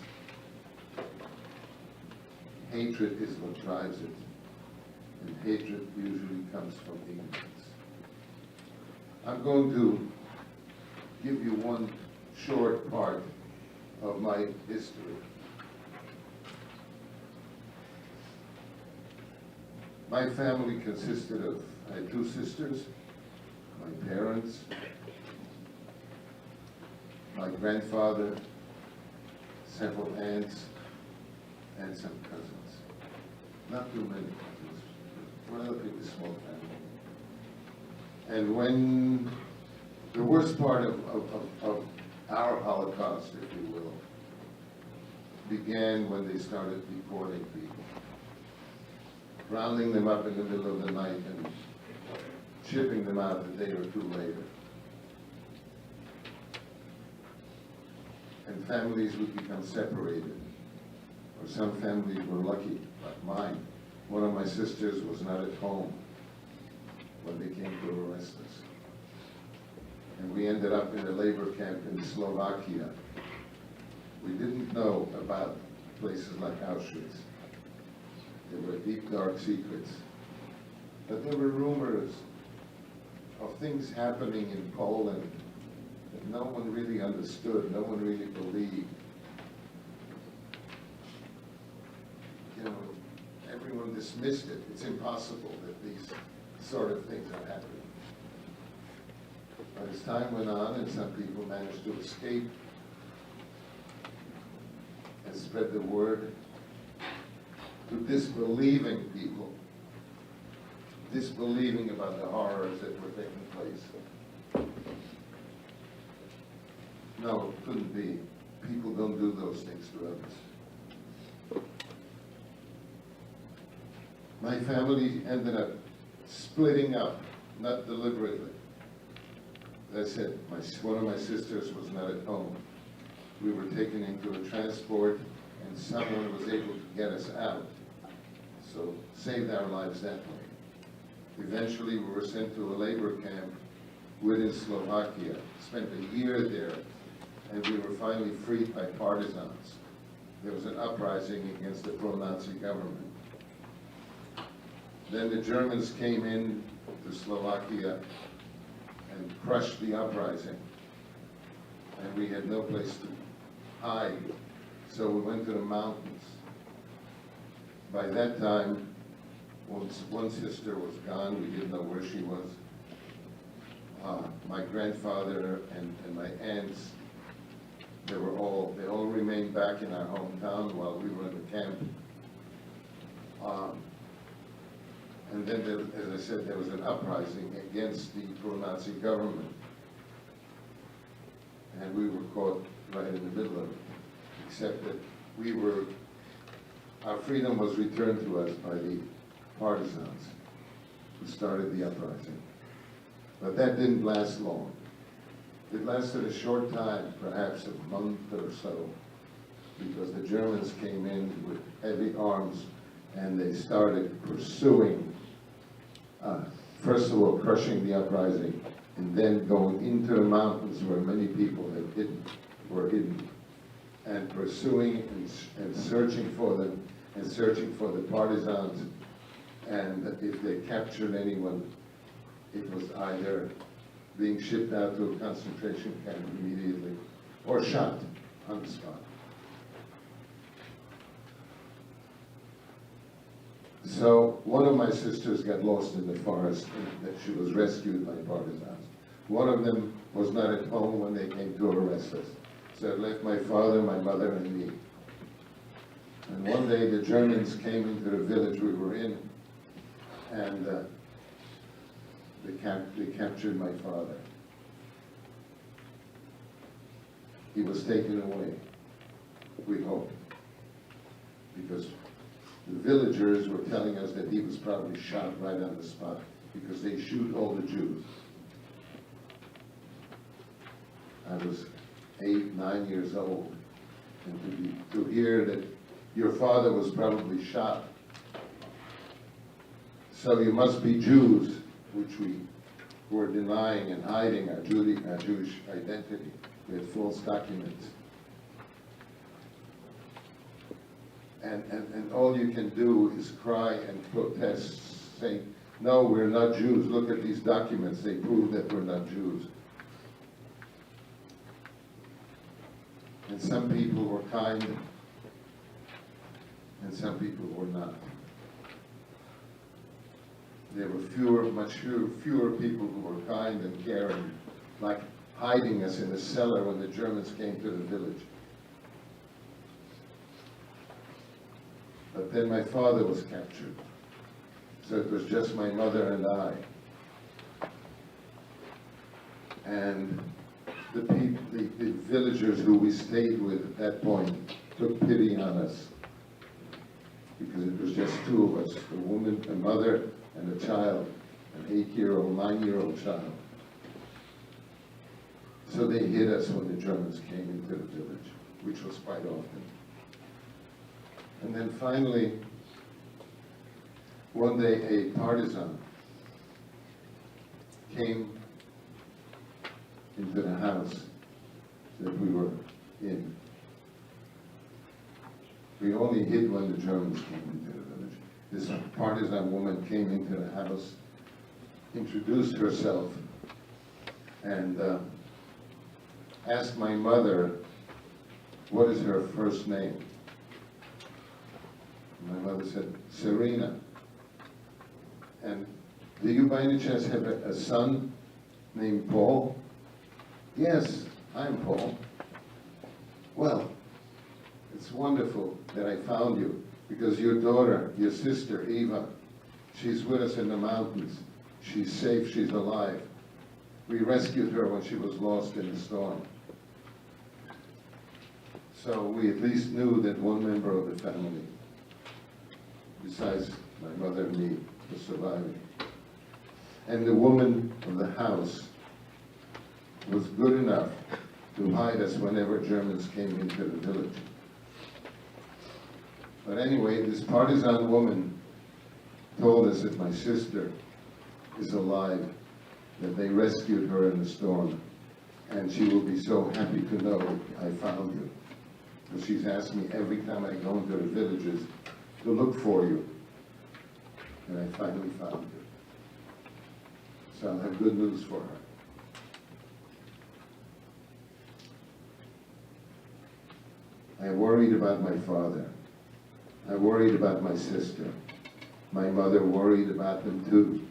Hatred is what drives it, and hatred usually comes from ignorance. I'm going to give you one short part of my history. My family consisted of, I had 2 sisters, my parents, my grandfather, several aunts, and some cousins. Not too many cousins, relatively small family. And when the worst part of our Holocaust, if you will, began when they started deporting people, rounding them up in the middle of the night and shipping them out a day or 2 later. And families would become separated. Or some families were lucky, like mine. One of my sisters was not at home when they came to arrest us. and we ended up in a labor camp in Slovakia. We didn't know about places like Auschwitz. There were deep, dark secrets. But there were rumors of things happening in Poland that no one really understood, no one really believed. You know, everyone dismissed it. It's impossible that these sort of things are happening. But as time went on and some people managed to escape and spread the word to disbelieving people, disbelieving about the horrors that were taking place. No, it couldn't be. People don't do those things to others. My family ended up splitting up, not deliberately. As I said, one of my sisters was not at home. We were taken into a transport and someone was able to get us out. So saved our lives that way. Eventually we were sent to a labor camp within Slovakia, spent a year there, and we were finally freed by partisans. There was an uprising against the pro-Nazi government. Then the Germans came in to Slovakia and crushed the uprising. And we had no place to hide, so we went to the mountains. By that time, one sister was gone, we didn't know where she was. My grandfather and my aunts, they all remained back in our hometown while we were in the camp. And then, as I said, there was an uprising against the pro-Nazi government. And we were caught right in the middle of it, except that our freedom was returned to us by the partisans who started the uprising. But that didn't last long. It lasted a short time, perhaps a month or so, because the Germans came in with heavy arms and they started pursuing, first of all, crushing the uprising, and then going into the mountains where many people were hidden, and pursuing and searching for them, and searching for the partisans. And if they captured anyone, it was either being shipped out to a concentration camp immediately or shot on the spot. So one of my sisters got lost in the forest, and that she was rescued by partisans. One of them was not at home when they came to arrest us. So it left my father, my mother, and me. And one day the Germans came into the village we were in, and they captured my father. He was taken away, we hope, because the villagers were telling us that he was probably shot right on the spot, because they shoot all the Jews. I was 8, 9 years old, and to hear that your father was probably shot, so you must be Jews, which we were denying and hiding our Jewish identity with false documents. And all you can do is cry and protest, saying, no, we're not Jews. Look at these documents. They prove that we're not Jews. And some people were kind, and some people were not. There were much fewer people who were kind and caring, like hiding us in a cellar when the Germans came to the village. But then my father was captured, so it was just my mother and I. And the villagers who we stayed with at that point took pity on us, because it was just two of us, a woman, a mother, and a child, an 8-year-old, 9-year-old child. So they hid us when the Germans came into the village, which was quite often. And then finally, one day a partisan came into the house that we were in. We only hid when the Germans came into the village. This partisan woman came into the house, introduced herself, and asked my mother, what is her first name? My mother said, Serena. And do you by any chance have a son named Paul? Yes, I'm Paul. Well, it's wonderful that I found you, because your daughter, your sister, Eva, she's with us in the mountains. She's safe, she's alive. We rescued her when she was lost in the storm. So we at least knew that one member of the family, besides my mother and me, was surviving. And the woman of the house was good enough to hide us whenever Germans came into the village. But anyway, this partisan woman told us that my sister is alive, that they rescued her in the storm, and she will be so happy to know I found you. Because she's asked me every time I go into the villages to look for you. And I finally found you. So I'll have good news for her. I worried about my father. I worried about my sister. My mother worried about them too.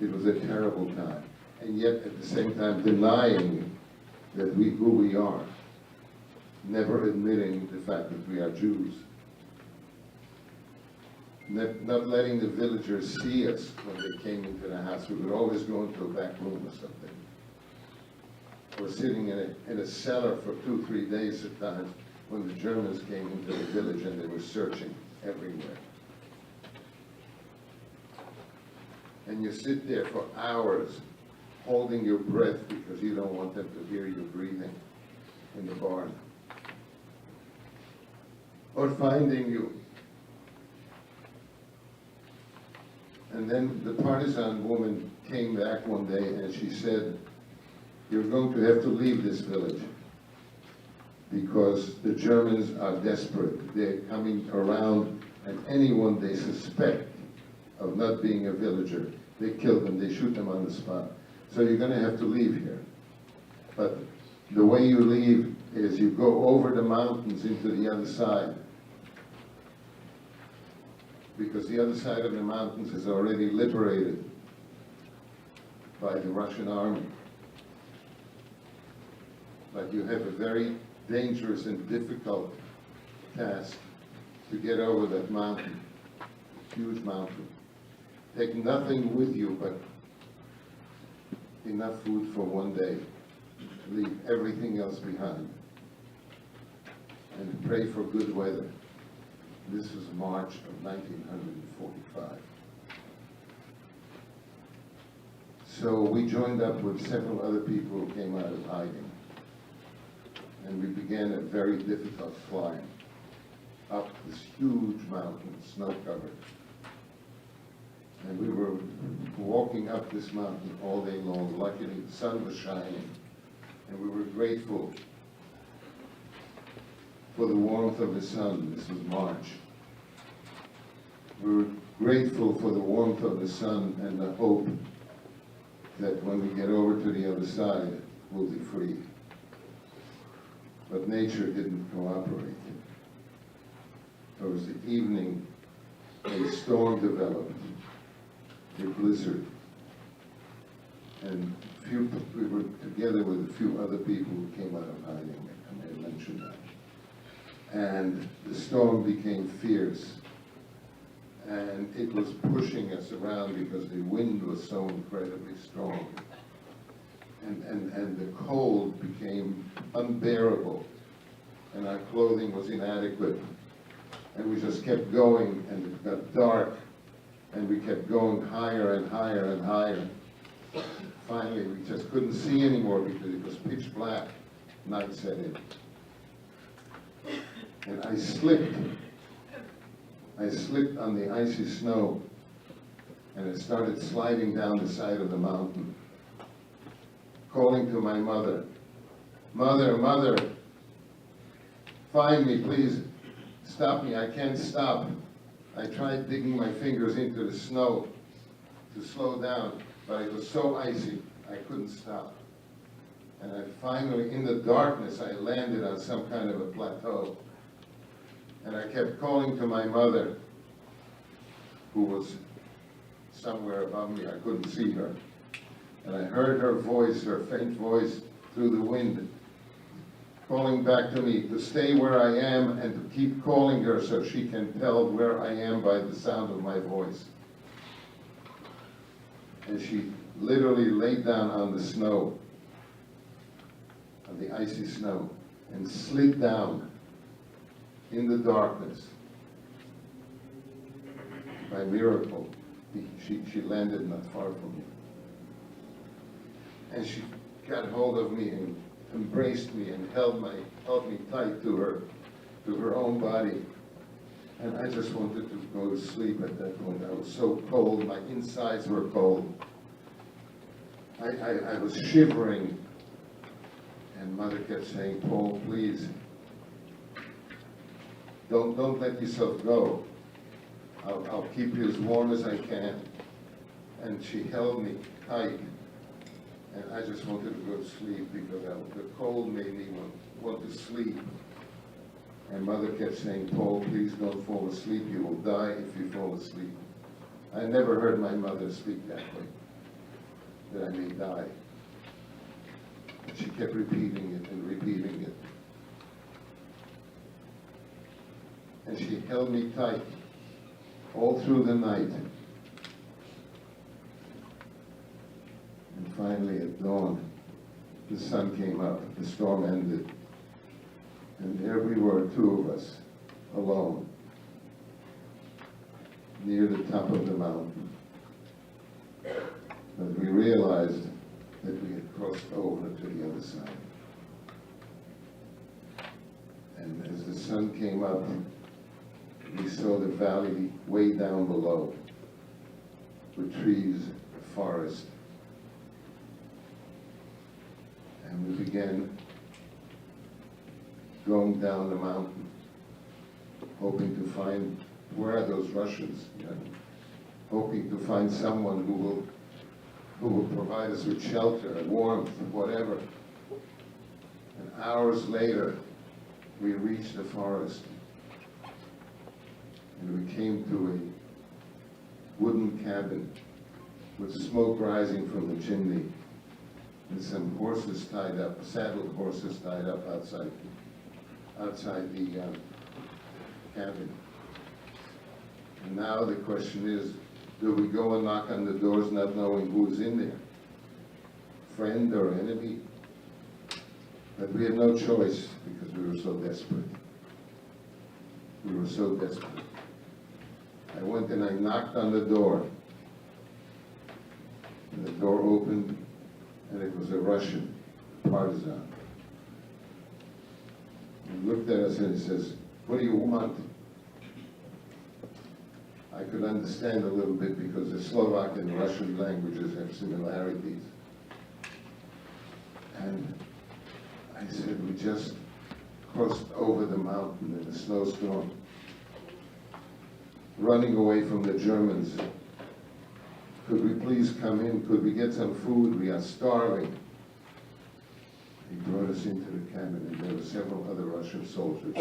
It was a terrible time. And yet at the same time denying that who we are. Never admitting the fact that we are Jews. Not letting the villagers see us when they came into the house. We would always go into a back room or something. Or sitting in a cellar for 2-3 days at times when the Germans came into the village and they were searching everywhere. And you sit there for hours holding your breath because you don't want them to hear you breathing in the barn. Or finding you. And then the partisan woman came back one day and she said, you're going to have to leave this village because the Germans are desperate. They're coming around, and anyone they suspect of not being a villager, they kill them, they shoot them on the spot. So you're going to have to leave here. But the way you leave is you go over the mountains into the other side, because the other side of the mountains is already liberated by the Russian army. But you have a very dangerous and difficult task to get over that mountain, huge mountain. Take nothing with you but enough food for one day. Leave everything else behind. And pray for good weather. This was March of 1945. So we joined up with several other people who came out of hiding. And we began a very difficult climb up this huge mountain, snow-covered. And we were walking up this mountain all day long. Luckily, the sun was shining, and we were grateful for the warmth of the sun. This was March. We were grateful for the warmth of the sun and the hope that when we get over to the other side, we'll be free. But nature didn't cooperate. Towards the evening, a storm developed, a blizzard. And we were together with a few other people who came out of hiding, I may mention that. And the storm became fierce. And it was pushing us around because the wind was so incredibly strong. And the cold became unbearable, and our clothing was inadequate. And we just kept going, and it got dark, and we kept going higher and higher and higher. Finally, we just couldn't see anymore because it was pitch black. Night set in. And I slipped. I slipped on the icy snow, and it started sliding down the side of the mountain. calling to my mother, "Mother, mother, find me, please. Stop me, I can't stop." I tried digging my fingers into the snow to slow down, but it was so icy, I couldn't stop. And I finally, in the darkness, I landed on some kind of a plateau. And I kept calling to my mother, who was somewhere above me, I couldn't see her. And I heard her voice, her faint voice, through the wind, calling back to me to stay where I am and to keep calling her so she can tell where I am by the sound of my voice. And she literally laid down on the snow, on the icy snow, and slid down in the darkness. By miracle, she landed not far from me. And she got hold of me and embraced me and held me tight to her own body. And I just wanted to go to sleep at that point. I was so cold, my insides were cold. I was shivering. And Mother kept saying, "Paul, please, don't let yourself go. I'll keep you as warm as I can." And she held me tight. And I just wanted to go to sleep because the cold made me want to sleep. And Mother kept saying, "Paul, please don't fall asleep. You will die if you fall asleep." I never heard my mother speak that way, that I may die. And she kept repeating it and repeating it. And she held me tight all through the night. And finally at dawn, the sun came up, the storm ended. And there we were, two of us, alone, near the top of the mountain. But we realized that we had crossed over to the other side. And as the sun came up, we saw the valley way down below, with trees, forest. And we began going down the mountain, hoping to find, where are those Russians? You know, hoping to find someone who will provide us with shelter, warmth, whatever. And hours later, we reached the forest. And we came to a wooden cabin with smoke rising from the chimney and some horses tied up, saddled horses tied up outside the cabin. And now the question is, do we go and knock on the doors not knowing who's in there? Friend or enemy? But we had no choice because we were so desperate. We were so desperate. I went and I knocked on the door. And the door opened, and it was a Russian partisan. He looked at us and he says, "What do you want?" I could understand a little bit because the Slovak and Russian languages have similarities. And I said, "We just crossed over the mountain in a snowstorm, running away from the Germans. Could we please come in? Could we get some food? We are starving." He brought us into the cabin, and there were several other Russian soldiers.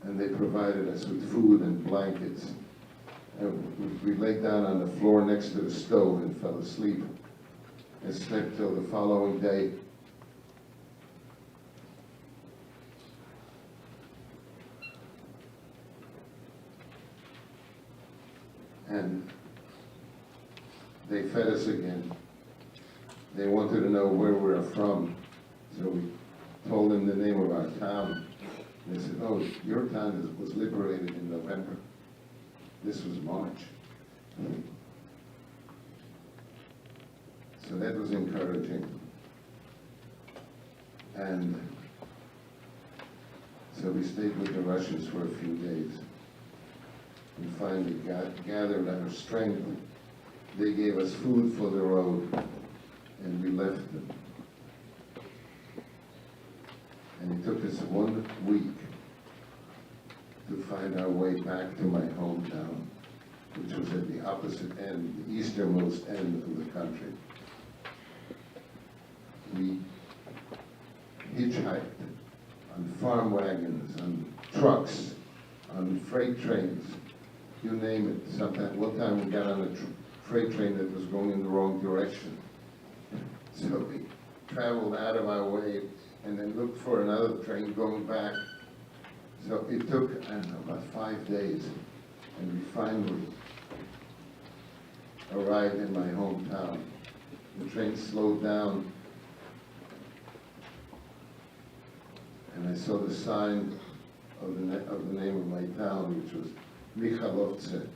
And they provided us with food and blankets. And we laid down on the floor next to the stove and fell asleep and slept till the following day. And they fed us again. They wanted to know where we were from, so we told them the name of our town. They said, "Oh, your town was liberated in November. This was March." So that was encouraging. And so we stayed with the Russians for a few days. And finally gathered our strength. They gave us food for the road. and we left them. And it took us 1 week to find our way back to my hometown, which was at the opposite end, the easternmost end of the country. We hitchhiked on farm wagons, on trucks, on freight trains, you name it. One time we got on a freight train that was going in the wrong direction. So we traveled out of our way and then looked for another train going back. So it took, I don't know, about 5 days, and we finally arrived in my hometown. The train slowed down, and I saw the sign of the name of my town, which was Michalovce.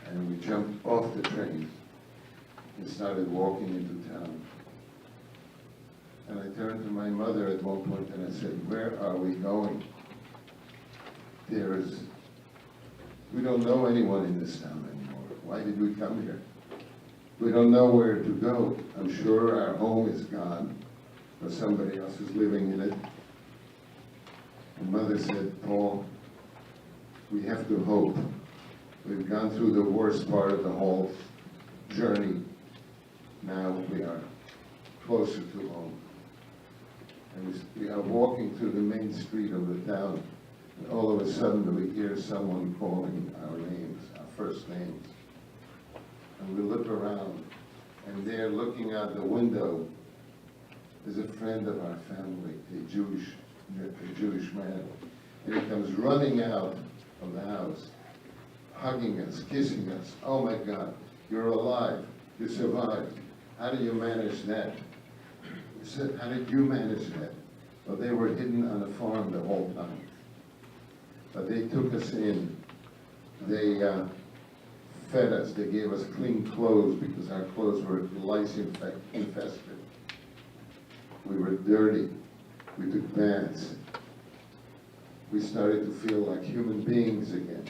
And we jumped off the train and started walking into town. And I turned to my mother at one point and I said, "Where are we going? We don't know anyone in this town anymore. Why did we come here? We don't know where to go. I'm sure our home is gone, or somebody else is living in it." And Mother said, "Paul, we have to hope. We've gone through the worst part of the whole journey. Now we are closer to home." And we are walking through the main street of the town, and all of a sudden we hear someone calling our names, our first names. And we look around, and there, looking out the window, is a friend of our family, a Jewish man. And he comes running out of the house, hugging us, kissing us. "Oh my God, you're alive, you survived. How do you manage that?" We said, "How did you manage that?" Well, they were hidden on a farm the whole time. But they took us in. They fed us. They gave us clean clothes because our clothes were lice infested. We were dirty. We took baths. We started to feel like human beings again.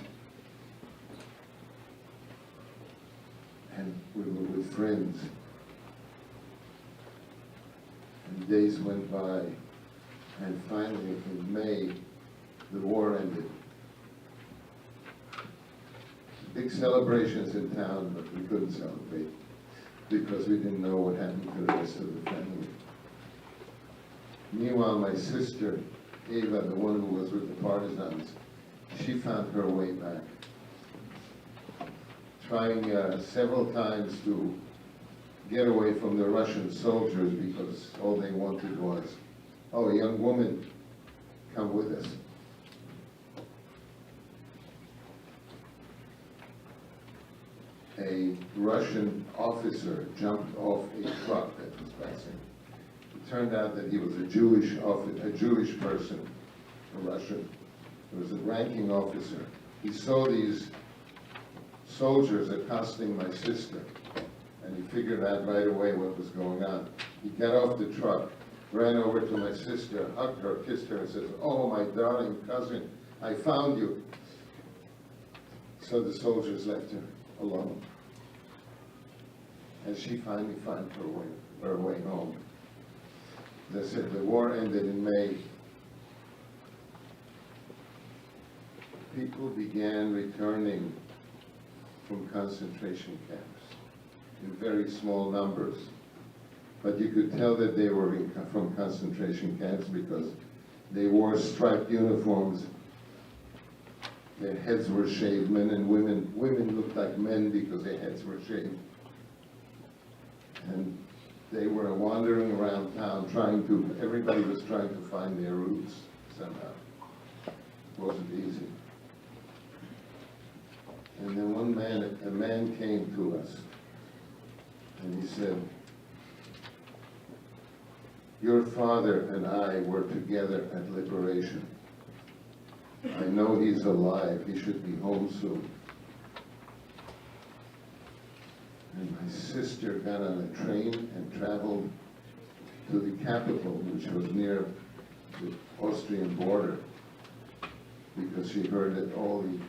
And we were with friends. And days went by, and finally in May, the war ended. Big celebrations in town, but we couldn't celebrate because we didn't know what happened to the rest of the family. Meanwhile, my sister, Eva, the one who was with the partisans, she found her way back, trying several times to get away from the Russian soldiers because all they wanted was, "Oh, a young woman, come with us." A Russian officer jumped off a truck that was passing. It turned out that he was a Jewish person, a Russian. He was a ranking officer. He saw these soldiers accosting my sister, and he figured out right away what was going on. He got off the truck, ran over to my sister, hugged her, kissed her, and said, "Oh, my darling cousin, I found you." So the soldiers left her alone. And she finally found her way home. As I said, the war ended in May. People began returning from concentration camps in very small numbers. But you could tell that they were from concentration camps because they wore striped uniforms. Their heads were shaved, men and women. Women looked like men because their heads were shaved. And they were wandering around town everybody was trying to find their roots somehow. It wasn't easy. And then a man came to us, and he said, "Your father and I were together at Liberation. I know he's alive. He should be home soon." And my sister got on a train and traveled to the capital, which was near the Austrian border, because she heard that all the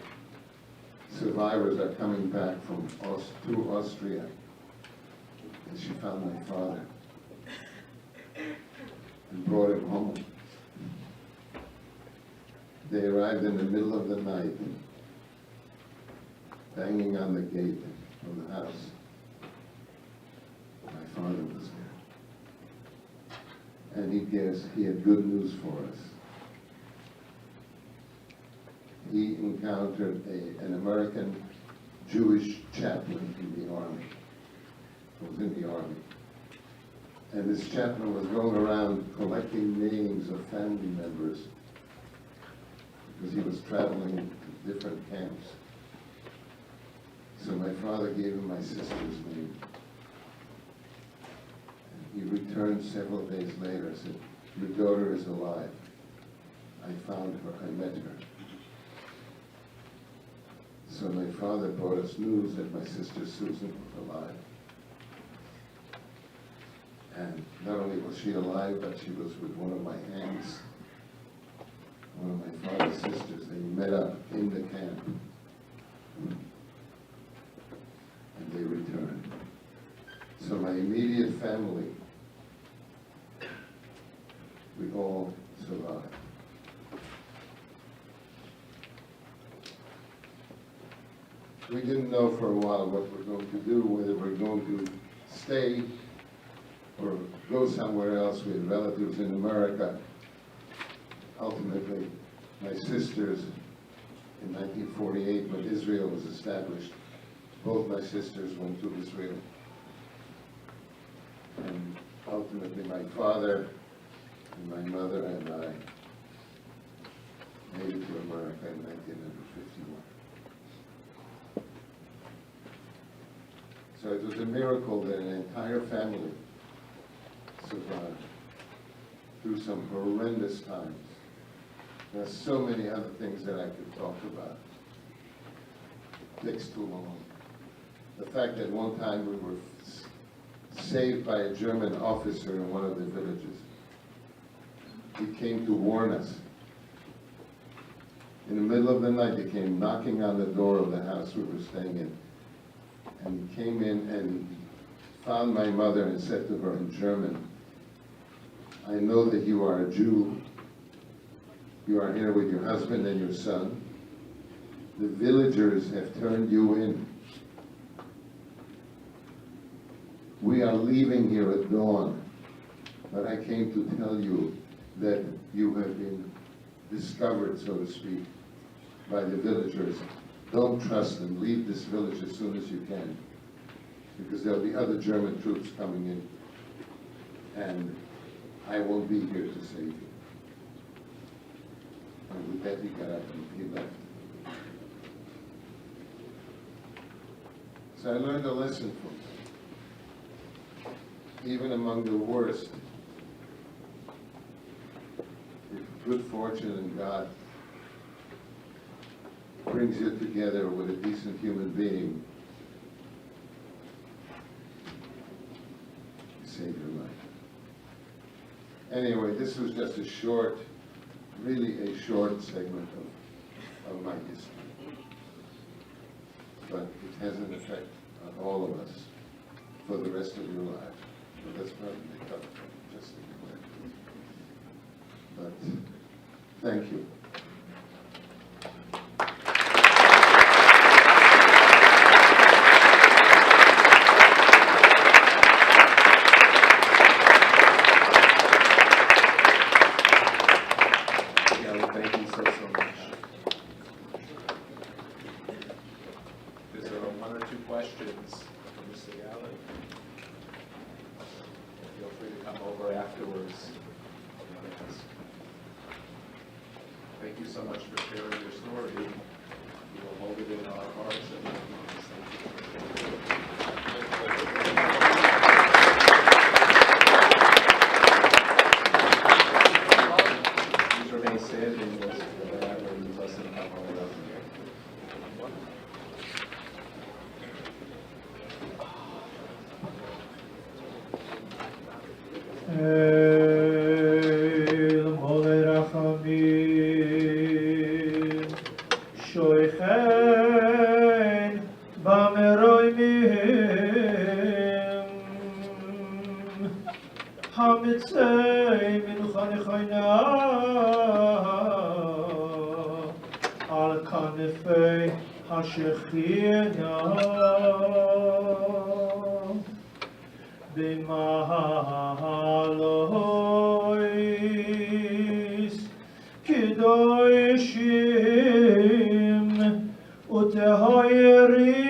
survivors are coming back to Austria. and she found my father and brought him home. They arrived in the middle of the night, banging on the gate of the house. My father was there. And he had good news for us. He encountered an American Jewish chaplain in the army. He was in the army. And this chaplain was going around collecting names of family members because he was traveling to different camps. So my father gave him my sister's name. And he returned several days later and said, "Your daughter is alive. I found her, I met her." So my father brought us news that my sister Susan was alive. And not only was she alive, but she was with one of my aunts, one of my father's sisters. They met up in the camp. And they returned. So my immediate family, we all survived. We didn't know for a while what we're going to do, whether we're going to stay or go somewhere else. We had relatives in America. Ultimately, my sisters, in 1948, when Israel was established, both my sisters went to Israel. And ultimately, my father and my mother and I made it to America in 1951. So it was a miracle that an entire family survived through some horrendous times. There are so many other things that I could talk about. It takes too long. The fact that one time we were saved by a German officer in one of the villages. He came to warn us. In the middle of the night, he came knocking on the door of the house we were staying in. And he came in and found my mother and said to her in German, "I know that you are a Jew. You are here with your husband and your son. The villagers have turned you in. We are leaving here at dawn, but I came to tell you that you have been discovered, so to speak, by the villagers. Don't trust them. Leave this village as soon as you can, because there'll be other German troops coming in, and I won't be here to save you." And with that, he got up and he left. So I learned a lesson from him. Even among the worst, if good fortune and God brings you together with a decent human being, you save your life. Anyway, this was just a short, really a short segment of my history. But it has an effect on all of us for the rest of your lives. But that's probably tough, just to declare. But thank you. Thank you so much for sharing your story. We will hold it in our hearts and our minds. Please remain standing as the lesson come over up here. Shoichen b'meroimim Asay Menucha Nechoina Al Kanefei Hashechina B'mahalois Kedoshim Utehoyerim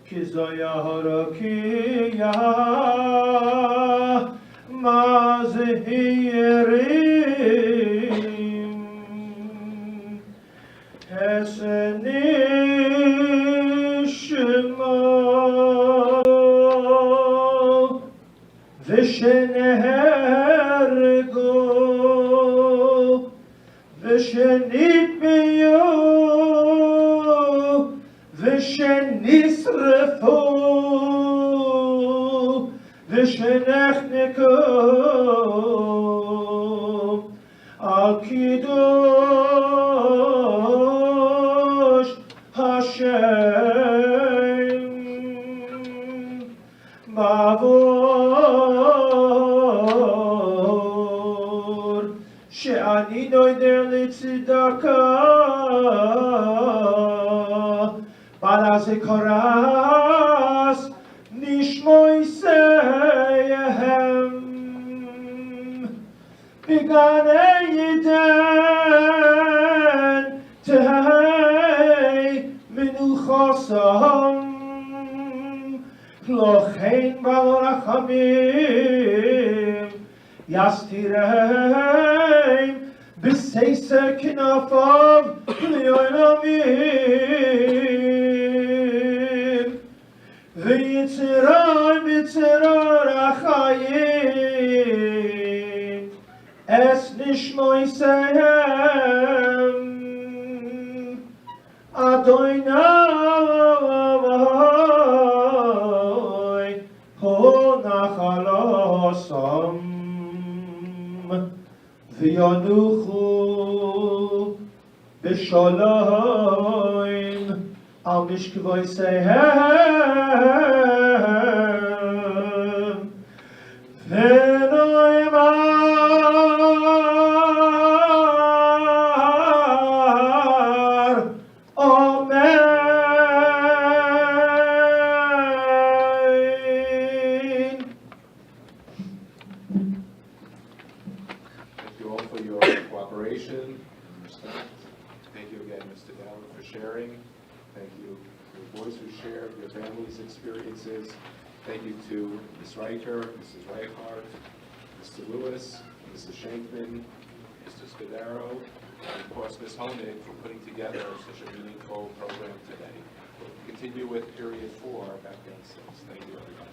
Kizayaharakiya Mazhirim Hesenishma Vishenergo Vishenitmiyo Vishenisrefo Vishenechniku Al Kiddush Hashem Mavor She'ani noider litzidaka Barazikoras Nishmoiseyehem Beganei Yiden Tehei Menuchosam Lochein Balorachamim Yastireim B'seise Kinafav L'yoinamim V'yitzirai b'tzirar achayim Es nishmoisehem Adonai Ho nachalosam V'yanuchu b'shalayim Al mishkvoisehem V'noimar Amen. Thank you all for your cooperation and respect. Thank you again, Mr. Dowd, for sharing. Thank you for your boys who shared your family's experiences. Thank you to Ms. Riker, Mrs. Reichardt, Mr. Lewis, Mrs. Shankman, Mr. Scudero, and of course Ms. Honig for putting together such a meaningful program today. We'll continue with period 4 back on 6. Thank you, everybody.